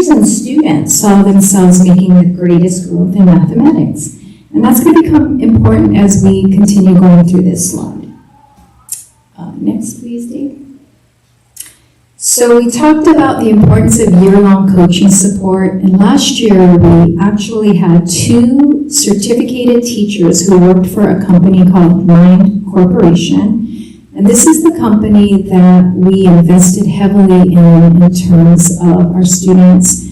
Speaker 15: and students saw themselves making the greatest growth in mathematics. And that's going to become important as we continue going through this slide. Next, please, Dave. So we talked about the importance of year-long coaching support, and last year we actually had 2 certificated teachers who worked for a company called Mind Corporation. And this is the company that we invested heavily in terms of our students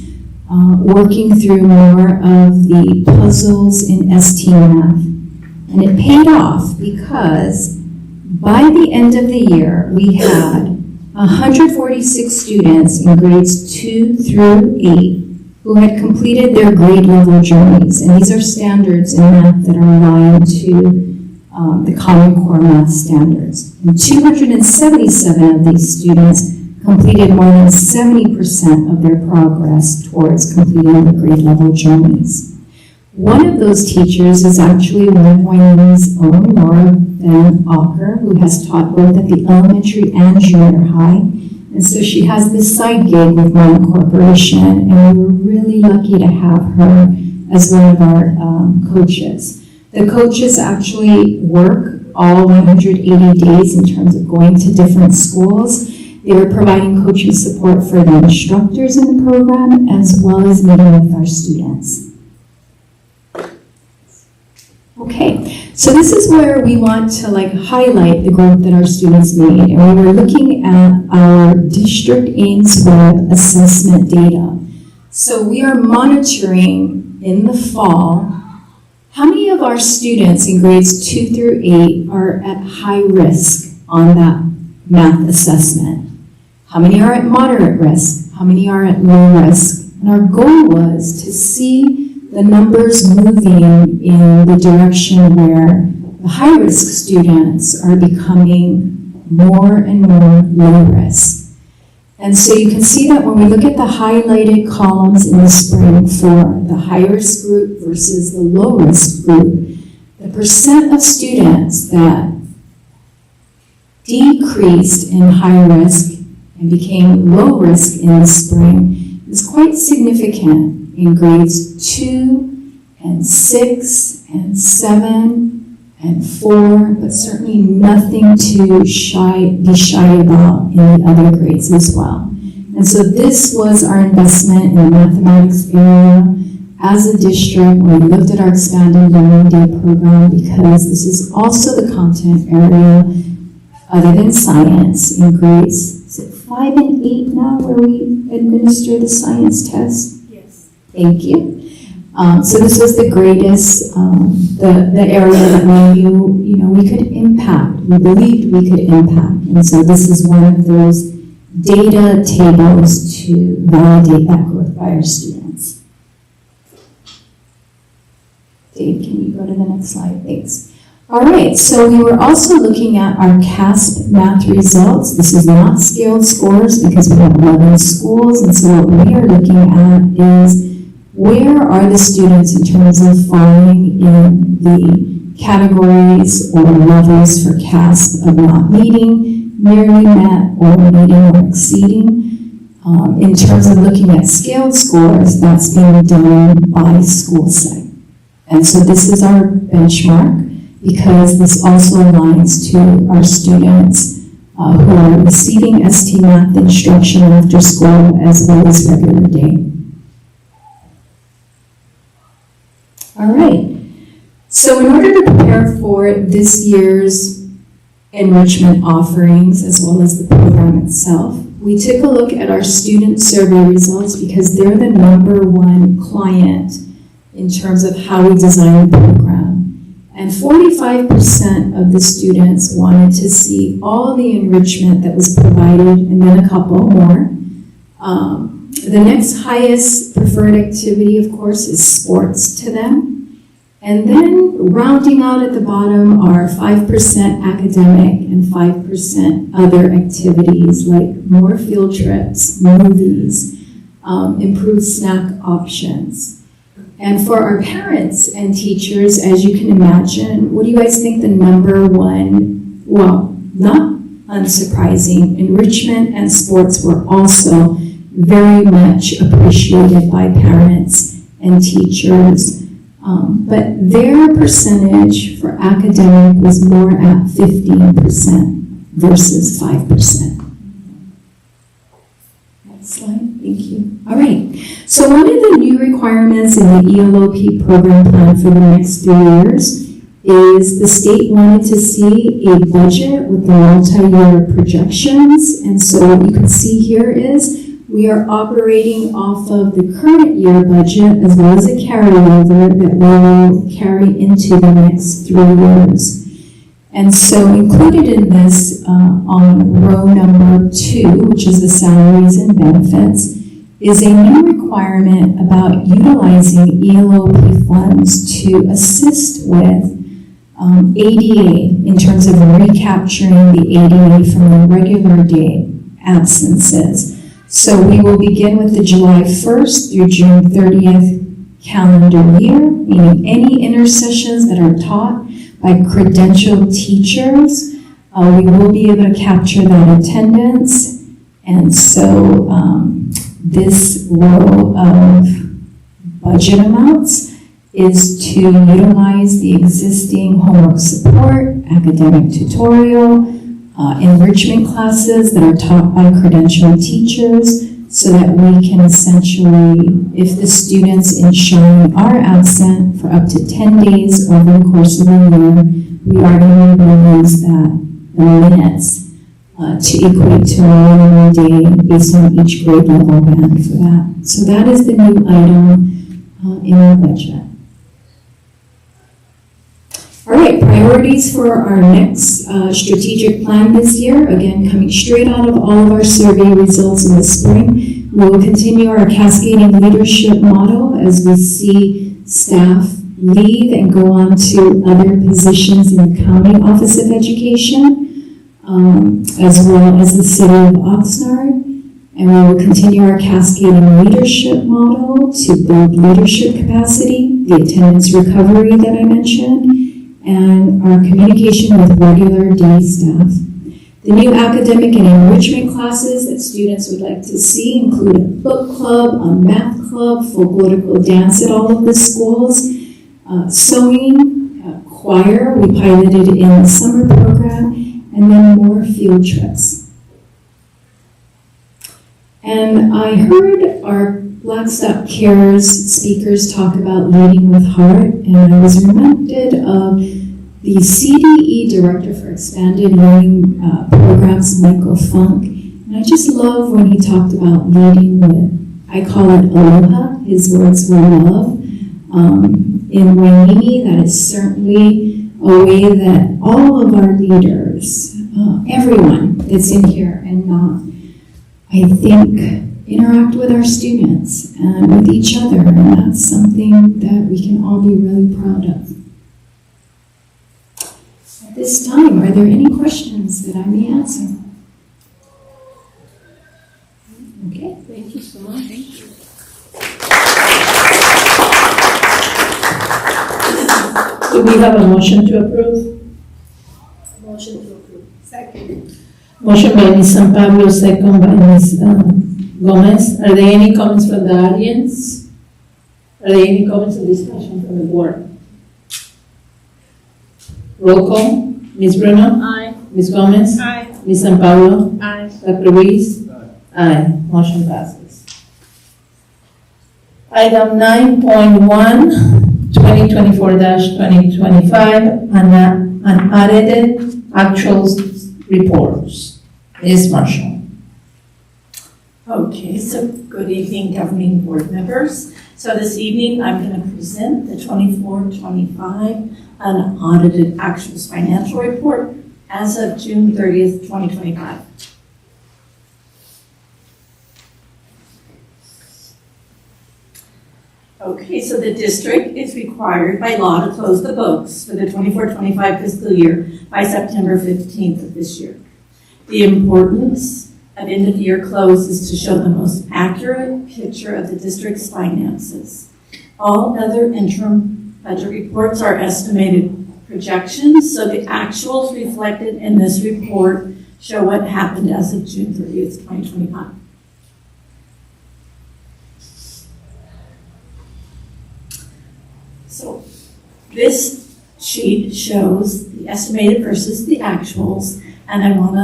Speaker 15: working through more of the puzzles in ST Math. And it paid off because by the end of the year, we had 146 students in grades 2 through 8 who had completed their grade level journeys. And these are standards in math that are aligned to the Common Core Math standards. And 277 of these students completed more than 70% of their progress towards completing the grade level journeys. One of those teachers is actually one of Wyoming's own, Laura Van Auker, who has taught both at the elementary and junior high. And so she has this side gig with Mind Corporation, and we were really lucky to have her as one of our coaches. The coaches actually work all 180 days in terms of going to different schools. They were providing coaching support for the instructors in the program as well as meeting with our students. Okay, so this is where we want to highlight the growth that our students made. And we were looking at our District Ames Web assessment data. So we are monitoring in the fall how many of our students in grades 2 through 8 are at high risk on that math assessment. How many are at moderate risk? How many are at low risk? And our goal was to see the numbers moving in the direction where the high-risk students are becoming more and more low risk. And so you can see that when we look at the highlighted columns in the spring for the high-risk group versus the low-risk group, the percent of students that decreased in high risk and became low risk in the spring is quite significant in grades 2 and 6 and 7 and 4, but certainly nothing to be shy about in the other grades as well. And so this was our investment in the mathematics area, as a district, when we looked at our expanded learning day program, because this is also the content area other than science in grades, is it 5 and 8 now where we administer the science test?
Speaker 8: Yes.
Speaker 15: Thank you. So this was the greatest, the area that we knew, we could impact. We believed we could impact. And so this is one of those data tables to validate that growth by our students. Dave, can you go to the next slide? Thanks. All right, so we were also looking at our CASP math results. This is not scaled scores because we have 11 schools, and so what we are looking at is where are the students in terms of falling in the categories or levels for CASP of not meeting, nearly met, or meeting or exceeding. In terms of looking at scaled scores, that's being done by school site. And so this is our benchmark, because this also aligns to our students who are receiving ST Math instruction after school as well as regular day. All right, so in order to prepare for this year's enrichment offerings as well as the program itself, we took a look at our student survey results because they're the #1 client in terms of how we design the program. And 45% of the students wanted to see all the enrichment that was provided and then a couple more. The next highest preferred activity, of course, is sports to them. And then rounding out at the bottom are 5% academic and 5% other activities like more field trips, movies, improved snack options. And for our parents and teachers, as you can imagine, what do you guys think the #1, well, not unsurprising, enrichment and sports were also very much appreciated by parents and teachers. But their percentage for academic was more at 15% versus 5%. Next slide, thank you. All right, so one of the new requirements in the ELOP program plan for the next 3 years is the state wanted to see a budget with the multi-year projections. And so what you can see here is we are operating off of the current year budget as well as a carryover that will carry into the next 3 years. And so included in this on row number 2, which is the salaries and benefits, is a new requirement about utilizing ELOP funds to assist with ADA in terms of recapturing the ADA from the regular day absences. So we will begin with the July 1st through June 30th calendar year, meaning any intersessions that are taught by credentialed teachers, we will be able to capture that attendance. And so this row of budget amounts is to utilize the existing homework support, academic tutorial, enrichment classes that are taught by credentialed teachers, so that we can essentially, if the students in showing are absent for up to 10 days over the course of the year, we are going to be able to use that, the minutes, to equate to a minimum day based on each grade level band for that. So that is the new item in our budget. All right, priorities for our next strategic plan this year, again, coming straight out of all of our survey results in the spring. We will continue our cascading leadership model as we see staff leave and go on to other positions in the County Office of Education, as well as the City of Oxnard. And we will continue our cascading leadership model to build leadership capacity, the attendance recovery that I mentioned, and our communication with regular day staff. The new academic and enrichment classes that students would like to see include a book club, a math club, folklorical dance at all of the schools, sewing, choir, we piloted in the summer program, and then more field trips. And I heard our Blackstock Cares speakers talk about leading with heart, and I was reminded of the CDE Director for Expanded Learning Programs, Michael Funk. And I just love when he talked about leading with, I call it aloha, his words were love. In Waimini, that is certainly a way that all of our leaders, everyone that's in here and not, I think, interact with our students and with each other, and that's something that we can all be really proud of. At this time, are there any questions that I may answer? Okay.
Speaker 14: Thank you so much. Thank you.
Speaker 1: Do we have a motion to approve?
Speaker 14: Motion to approve. Second.
Speaker 1: Motion by Ms. San Pablo, second by Ms. Gomez. Are there any comments from the audience? Are there any comments or discussion from the board? Roll call. Ms. Bruno?
Speaker 14: Aye.
Speaker 1: Ms. Gomez?
Speaker 14: Aye.
Speaker 1: Ms. San Pablo?
Speaker 14: Aye.
Speaker 1: Dr. Ruiz? Aye. Motion passes. Item 9.1, 2024-2025, unaudited actuals reports. Ms. Marshall.
Speaker 2: Okay, so good evening, governing board members. So this evening, I'm going to present the 24-25 unaudited actuals financial report as of June 30th, 2025. Okay, so the district is required by law to close the books for the 24-25 fiscal year by September 15th of this year. The importance of end-of-year close is to show the most accurate picture of the district's finances. All other interim budget reports are estimated projections, so the actuals reflected in this report show what happened as of June 30th, 2025. So this sheet shows the estimated versus the actuals, and I want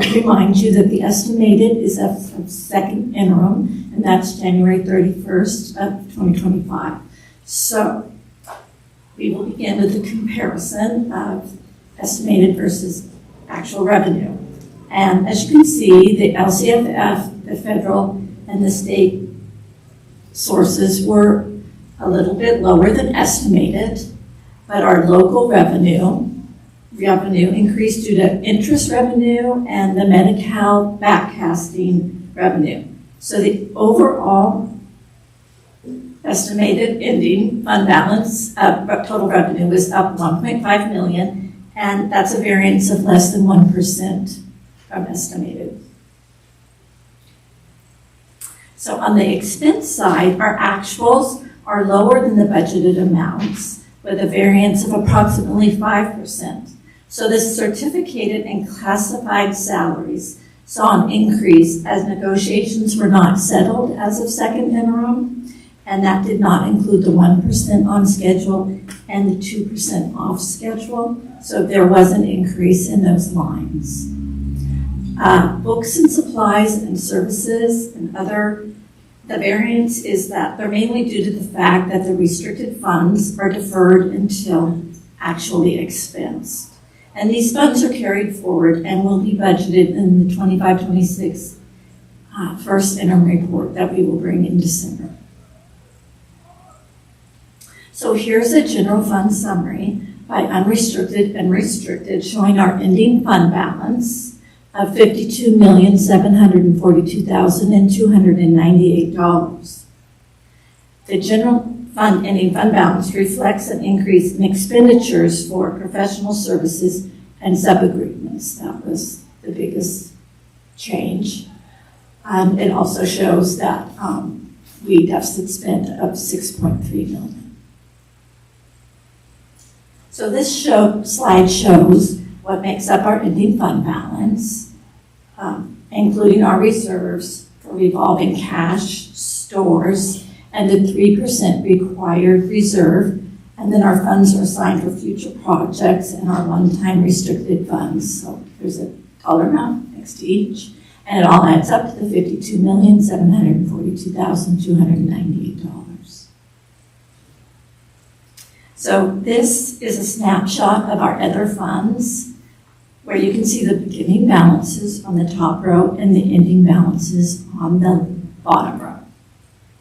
Speaker 2: to remind you that the estimated is a second interim, and that's January 31st of 2025. So we will begin with the comparison of estimated versus actual revenue. And as you can see, the LCFF, the federal, and the state sources were a little bit lower than estimated, but our local revenue increased due to interest revenue and the Medi-Cal backcasting revenue. So the overall estimated ending fund balance of total revenue was up 1.5 million, and that's a variance of less than 1% from estimated. So on the expense side, our actuals are lower than the budgeted amounts, with a variance of approximately 5%. So the certificated and classified salaries saw an increase as negotiations were not settled as of second interim, and that did not include the 1% on schedule and the 2% off schedule. So there was an increase in those lines. Books and supplies and services and other, the variance is that they're mainly due to the fact that the restricted funds are deferred until actually expensed. And these funds are carried forward and will be budgeted in the 25-26 first interim report that we will bring in December. So here's a general fund summary by unrestricted and restricted, showing our ending fund balance of $52,742,298. The general fund ending fund balance reflects an increase in expenditures for professional services and sub-agreements. That was the biggest change. It also shows that we deficit spent of $6.3 million. So this slide shows what makes up our ending fund balance, including our reserves for revolving cash, stores, and the 3% required reserve. And then our funds are assigned for future projects and our one-time restricted funds. So there's a dollar amount next to each. And it all adds up to the $52,742,298. So this is a snapshot of our other funds, where you can see the beginning balances on the top row and the ending balances on the bottom row.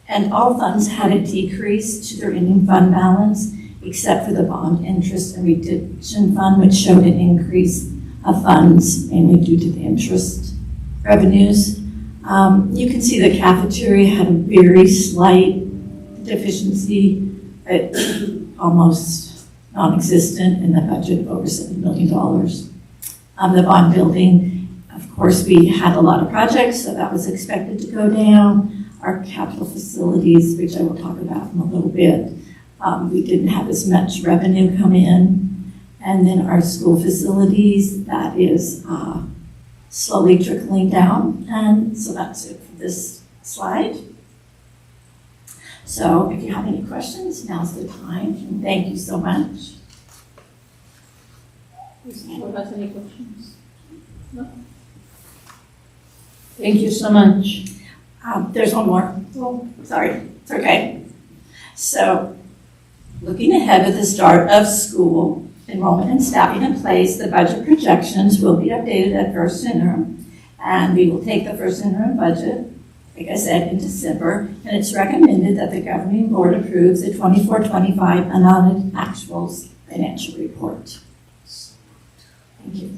Speaker 2: And all funds had a decrease to their ending fund balance, except for the bond interest and redemption fund, which showed an increase of funds mainly due to the interest revenues. You can see the cafeteria had a very slight deficiency, almost non-existent in the budget of over $7 million. The bond building, of course, we had a lot of projects, so that was expected to go down. Our capital facilities, which I will talk about in a little bit, we didn't have as much revenue come in. And then our school facilities, that is slowly trickling down. And so that's it for this slide. So if you have any questions, now's the time. And thank you so much.
Speaker 14: Does the board have any questions? No?
Speaker 1: Thank you so much.
Speaker 2: There's one more. Oh, sorry. It's okay. So looking ahead at the start of school, enrollment and staffing in place, the budget projections will be updated at first interim. And we will take the first interim budget, like I said, in December. And it's recommended that the governing board approves the 24-25 unaudited actuals financial report. Thank you.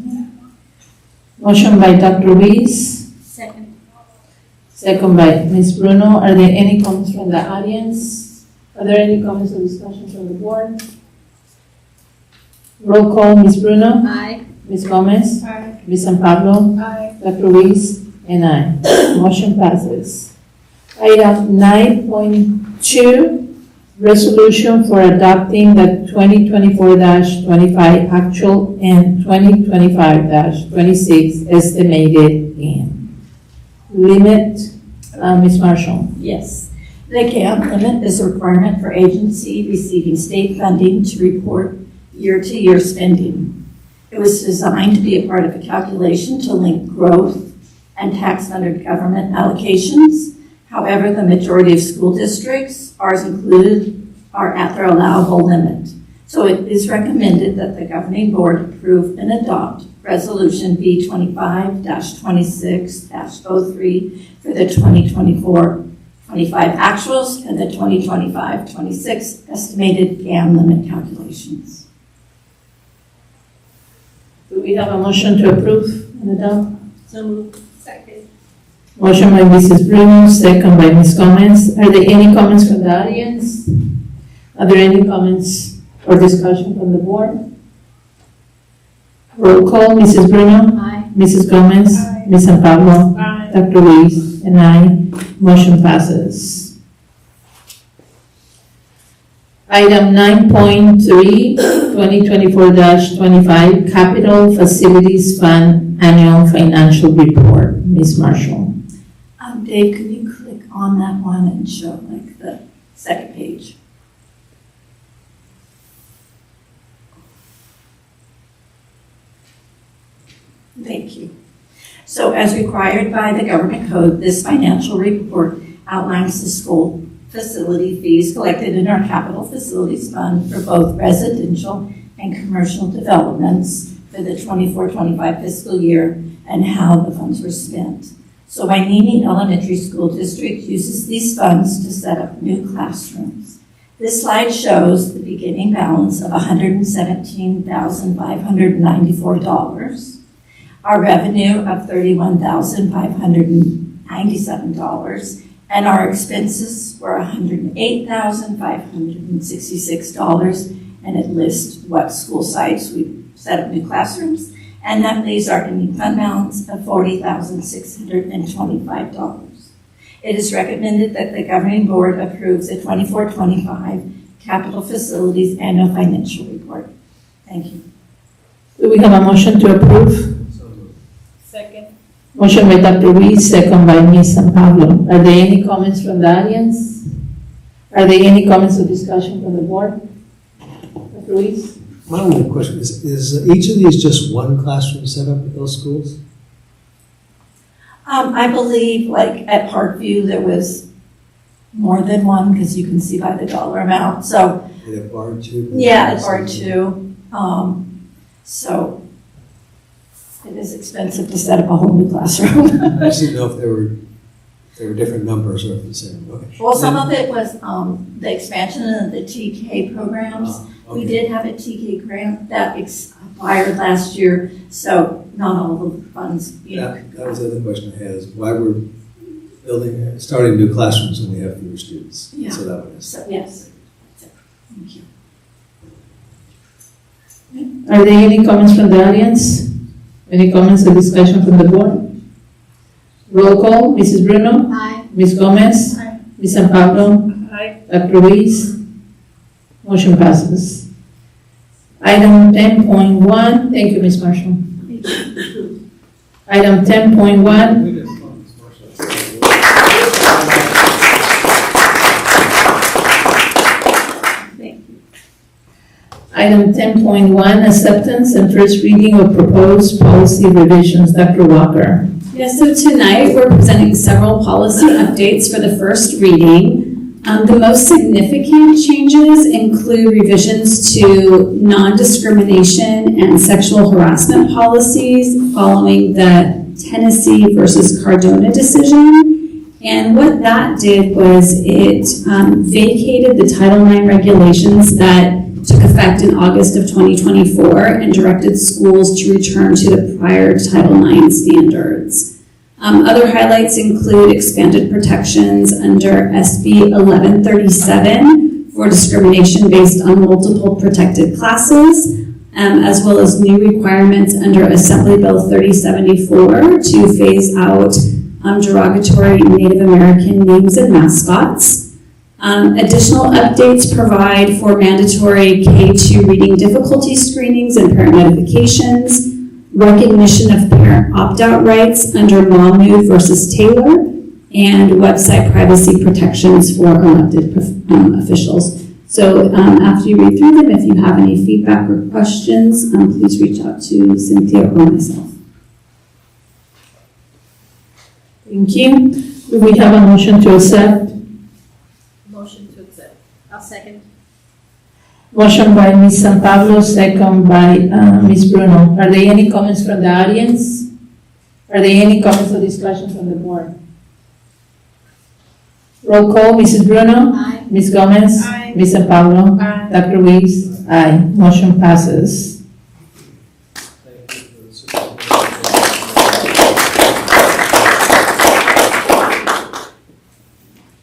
Speaker 1: Motion by Dr. Ruiz,
Speaker 14: Second.
Speaker 1: second by Ms. Bruno. Are there any comments from the audience? Are there any comments or discussion from the board? Roll call, Ms. Bruno,
Speaker 14: Aye.
Speaker 1: Ms. Gomez,
Speaker 14: Aye.
Speaker 1: Ms. San Pablo,
Speaker 14: Aye.
Speaker 1: Dr. Ruiz, and I. Motion passes. Item 9.2, resolution for adopting the 2024-25 actual and 2025-26 estimated gain. Limit, Ms. Marshall.
Speaker 2: Yes. The GAM limit is a requirement for agency receiving state funding to report year-to-year spending. It was designed to be a part of a calculation to link growth and tax-funded government allocations. However, the majority of school districts, ours included, are at their allowable limit. So it is recommended that the governing board approve and adopt Resolution B25-26-03 for the 2024-25 actuals and the 2025-26 estimated GAM limit calculations.
Speaker 1: Do we have a motion to approve and adopt?
Speaker 14: So moved. Second.
Speaker 1: Motion by Mrs. Bruno, second by Ms. Gomez. Are there any comments from the audience? Are there any comments or discussion from the board? Roll call, Mrs. Bruno.
Speaker 14: Aye.
Speaker 1: Mrs. Gomez.
Speaker 14: Aye.
Speaker 1: Ms. San Pablo.
Speaker 14: Aye.
Speaker 1: Dr. Ruiz, and I. Motion passes. Item 9.3, 2024-25 Capital Facilities Fund Annual Financial Report. Ms. Marshall.
Speaker 2: Dave, could you click on that one and show like the second page? Thank you. So as required by the government code, this financial report outlines the school facility fees collected in our capital facilities fund for both residential and commercial developments for the 24-25 fiscal year and how the funds were spent. So Wainini Elementary School District uses these funds to set up new classrooms. This slide shows the beginning balance of $117,594, our revenue of $31,597, and our expenses were $108,566, and it lists what school sites we set up new classrooms, and that leaves our ending fund balance of $40,625. It is recommended that the governing board approves the 24-25 Capital Facilities Annual Financial Report. Thank you.
Speaker 1: Do we have a motion to approve?
Speaker 14: Second.
Speaker 1: Motion by Dr. Ruiz, second by Ms. San Pablo. Are there any comments from the audience? Are there any comments or discussion from the board? Dr. Ruiz?
Speaker 9: My only question is each of these just one classroom set up at those schools?
Speaker 14: I believe like at Parkview, there was more than one, because you can see by the dollar amount, so.
Speaker 9: At bar two?
Speaker 14: Yeah, at bar two. So it is expensive to set up a whole new classroom.
Speaker 9: I just didn't know if there were different numbers or if the same. Okay.
Speaker 14: Well, some of it was the expansion of the TK programs. We did have a TK grant that expired last year, so not all of the funds,
Speaker 9: That was the other question I had, is why we're starting new classrooms when we have fewer students.
Speaker 14: Yeah.
Speaker 9: So that one is.
Speaker 14: So, yes. Thank you.
Speaker 1: Are there any comments from the audience? Any comments or discussion from the board? Roll call, Mrs. Bruno?
Speaker 14: Aye.
Speaker 1: Ms. Gomez?
Speaker 14: Aye.
Speaker 1: Ms. San Pablo?
Speaker 14: Aye.
Speaker 1: Dr. Ruiz? Motion passes. Item 10.1, thank you, Ms. Marshall. Item 10.1. Item 10.1, acceptance and first reading of proposed policy revisions. Dr. Walker.
Speaker 3: Yes, so tonight we're presenting several policy updates for the first reading. The most significant changes include revisions to non-discrimination and sexual harassment policies following the Tennessee versus Cardona decision. And what that did was it vacated the Title IX regulations that took effect in August of 2024 and directed schools to return to the prior Title IX standards. Other highlights include expanded protections under SB 1137 for discrimination based on multiple protected classes, as well as new requirements under Assembly Bill 3074 to phase out derogatory Native American names and mascots. Additional updates provide for mandatory K-2 reading difficulty screenings and parent notifications, recognition of parent opt-out rights under Mahmood versus Taylor, and website privacy protections for elected officials. So after you read through them, if you have any feedback or questions, please reach out to Cynthia or myself.
Speaker 1: Thank you. Do we have a motion to accept?
Speaker 14: Motion to accept. I'll second.
Speaker 1: Motion by Ms. San Pablo, second by Ms. Bruno. Are there any comments from the audience? Are there any comments or discussion from the board? Roll call, Mrs. Bruno?
Speaker 14: Aye.
Speaker 1: Ms. Gomez?
Speaker 14: Aye.
Speaker 1: Ms. San Pablo?
Speaker 14: Aye.
Speaker 1: Dr. Ruiz? Aye. Motion passes.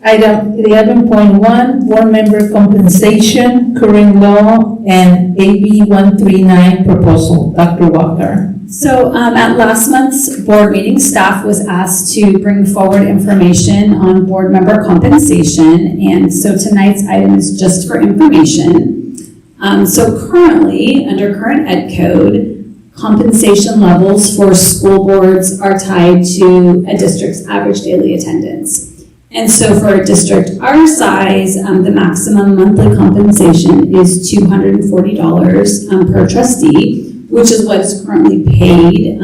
Speaker 1: Item 11.1, board member compensation, current law, and AB 139 proposal. Dr. Walker.
Speaker 3: So at last month's board meeting, staff was asked to bring forward information on board member compensation, and so tonight's item is just for information. So currently, under current ed code, compensation levels for school boards are tied to a district's average daily attendance. And so for a district our size, the maximum monthly compensation is $240 per trustee, which is what is currently paid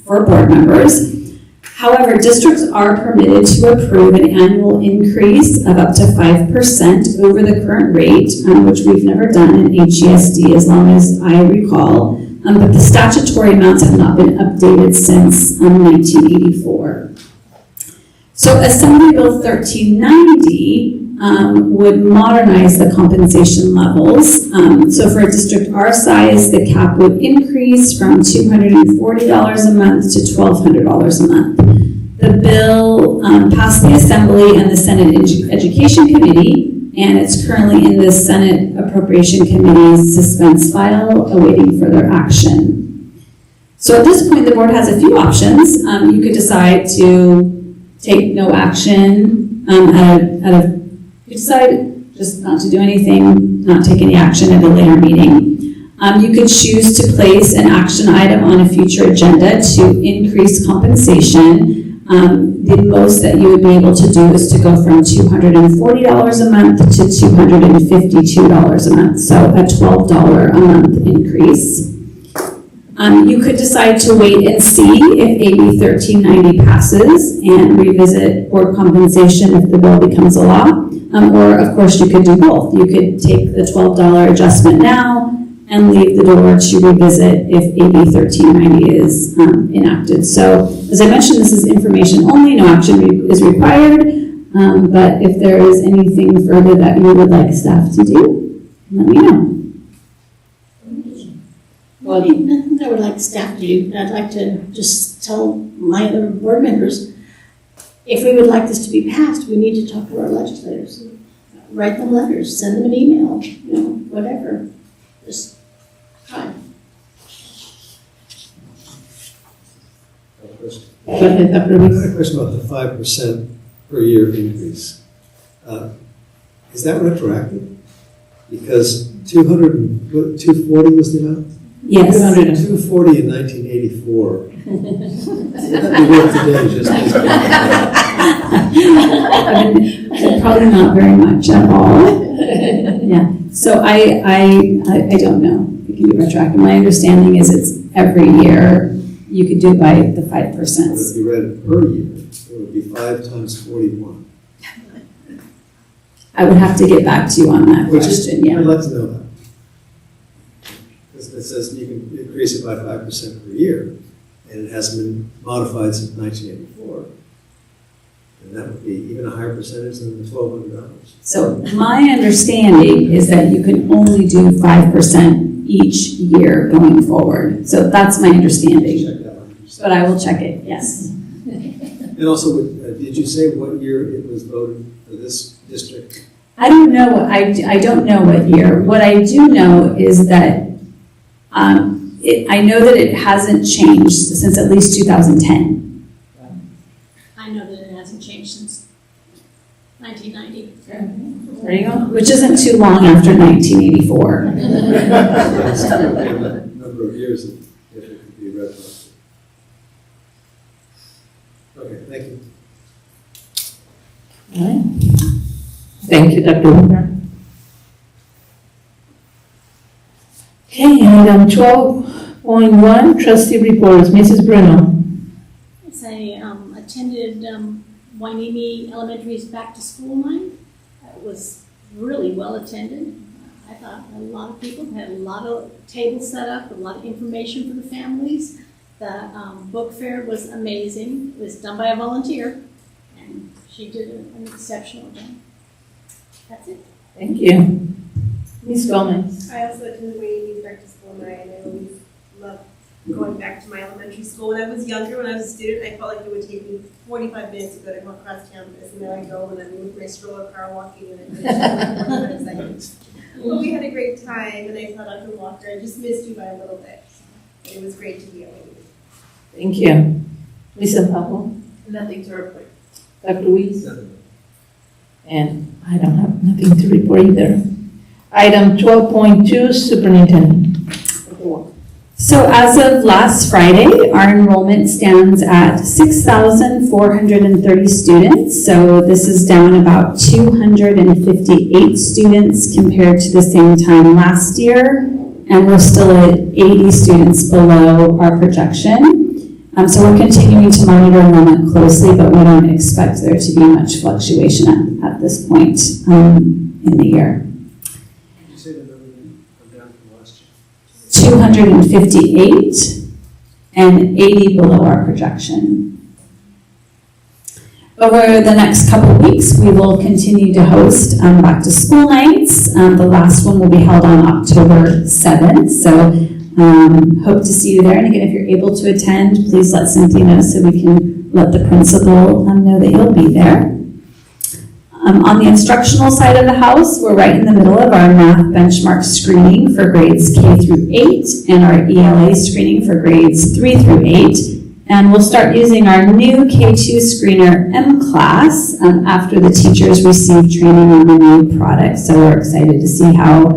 Speaker 3: for board members. However, districts are permitted to approve an annual increase of up to 5% over the current rate, which we've never done in HESD as long as I recall. But the statutory amounts have not been updated since 1984. So Assembly Bill 1390 would modernize the compensation levels. So for a district our size, the cap would increase from $240 a month to $1,200 a month. The bill passed the Assembly and the Senate Education Committee, and it's currently in the Senate Appropriation Committee's suspense file awaiting further action. So at this point, the board has a few options. You could decide to take no action you decide just not to do anything, not take any action at a later meeting. You could choose to place an action item on a future agenda to increase compensation. The most that you would be able to do is to go from $240 a month to $252 a month, so a $12 a month increase.
Speaker 15: You could decide to wait and see if AB 1390 passes and revisit board compensation if the bill becomes a law. Or, of course, you could do both. You could take the $12 adjustment now and leave the door to revisit if AB 1390 is enacted. So, as I mentioned, this is information only, no action is required, but if there is anything further that you would like staff to do, let me know.
Speaker 17: Well, nothing I would like staff to do. I'd like to just tell my other board members, if we would like this to be passed, we need to talk to our legislators. Write them letters, send them an email, whatever. Just try.
Speaker 9: I had a question about the 5% per year increase. Is that retroactive? Because 240 was the amount?
Speaker 15: Yes.
Speaker 9: 240 in 1984. That worked today, just
Speaker 15: Probably not very much at all. Yeah. So I don't know. It can be retroactive. My understanding is it's every year. You could do it by the 5%.
Speaker 9: If you read it per year, it would be 5 times 41.
Speaker 15: I would have to get back to you on that question. Yeah.
Speaker 9: I'd like to know that. It says you can increase it by 5% per year, and it hasn't been modified since 1984. And that would be even a higher percentage than the $1,200.
Speaker 15: So my understanding is that you can only do 5% each year going forward. So that's my understanding. But I will check it, yes.
Speaker 9: And also, did you say what year it was voted for this district?
Speaker 15: I don't know. I don't know what year. What I do know is that I know that it hasn't changed since at least 2010.
Speaker 17: I know that it hasn't changed since 1990.
Speaker 15: There you go. Which isn't too long after 1984.
Speaker 9: Number of years if it could be retroactive. Okay, thank you.
Speaker 1: All right. Thank you, Dr. Walker. Okay, item 12.1, trustee reports. Mrs. Bruno.
Speaker 17: Yes, I attended Wainimi Elementary's back to school night. It was really well attended. I thought a lot of people had a lot of tables set up, a lot of information for the families. The book fair was amazing. It was done by a volunteer, and she did an exceptional job. That's it.
Speaker 1: Thank you. Ms. Gomez.
Speaker 18: I also attended Wainimi's back to school night, and I always loved going back to my elementary school. When I was younger, when I was a student, I felt like it would take me 45 minutes to go to across campus, and there I go, and I'm with my stroller car walking, and I finished in 40 minutes. But we had a great time, and I thought Dr. Walker, I just missed you by a little bit. But it was great to be at Wainimi.
Speaker 1: Thank you. Ms. Pablo.
Speaker 18: Nothing to report.
Speaker 1: Dr. Luis. And I don't have nothing to report either. Item 12.2, superintendent.
Speaker 15: So as of last Friday, our enrollment stands at 6,430 students. So this is down about 258 students compared to the same time last year. And we're still at 80 students below our projection. So we're continuing to monitor enrollment closely, but we don't expect there to be much fluctuation at this point in the year. 258 and 80 below our projection. Over the next couple of weeks, we will continue to host back to school nights. The last one will be held on October 7th. So hope to see you there. And again, if you're able to attend, please let Cynthia know so we can let the principal know that you'll be there. On the instructional side of the house, we're right in the middle of our math benchmark screening for grades K through 8 and our ELA screening for grades 3 through 8. And we'll start using our new K2 screener M-Class after the teachers receive training on the new product. So we're excited to see how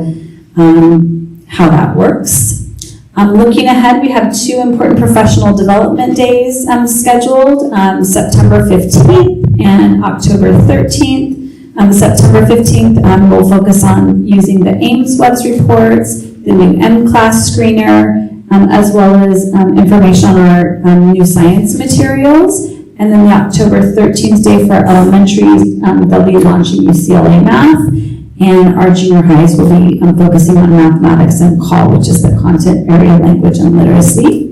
Speaker 15: that works. Looking ahead, we have 2 important professional development days scheduled, September 15th and October 13th. September 15th, we'll focus on using the Ames Webs reports, the new M-Class screener, as well as information on our new science materials. And then the October 13th day for our elementaries, they'll be launching UCLA Math. And our junior highs will be focusing on mathematics and CALL, which is the Content Area Language and Literacy.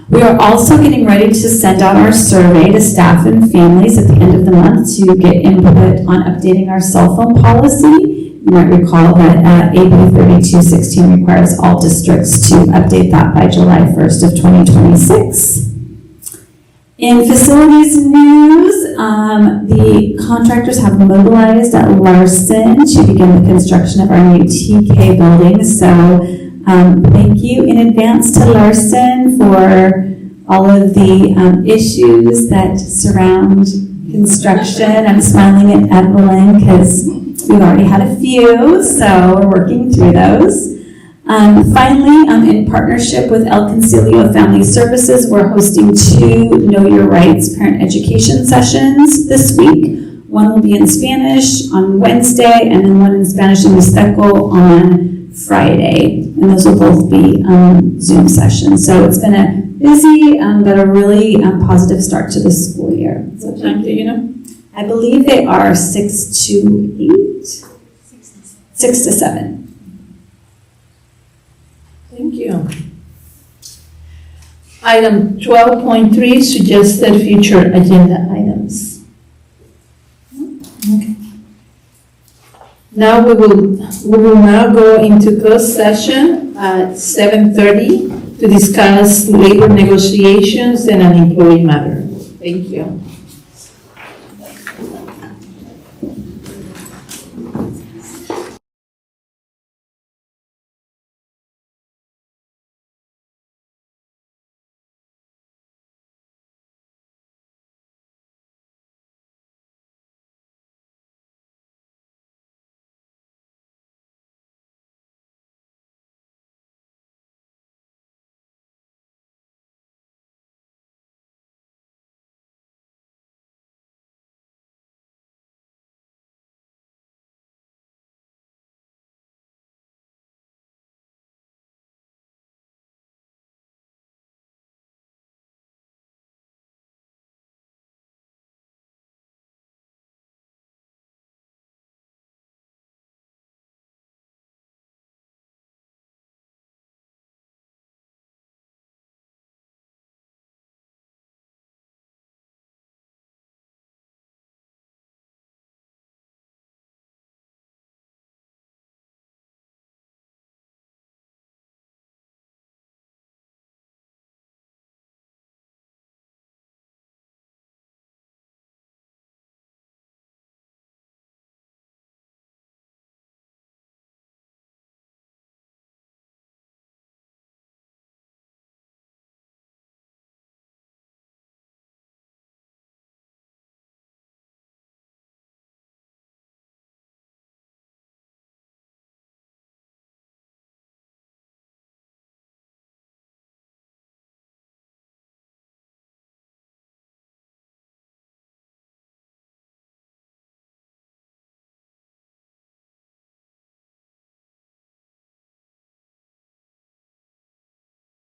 Speaker 15: We are also getting ready to send out our survey to staff and families at the end of the month to get input on updating our cell phone policy. You might recall that AB 3216 requires all districts to update that by July 1st of 2026. In facilities news, the contractors have mobilized at Larson to begin the construction of our new TK building. So thank you in advance to Larson for all of the issues that surround construction. I'm smiling at Evelyn because we've already had a few, so we're working through those. Finally, in partnership with El Concilio Family Services, we're hosting 2 Know Your Rights parent education sessions this week. One will be in Spanish on Wednesday, and then one in Spanish and Mixteco on Friday. And those will both be Zoom sessions. So it's been a busy, but a really positive start to the school year. So
Speaker 1: what time do you know?
Speaker 15: I believe they are 6 to 8? 6 to 7.
Speaker 1: Thank you. Item 12.3, suggested future agenda items. Okay. Now we will now go into closed session at 7:30 to discuss labor negotiations and an employee matter. Thank you.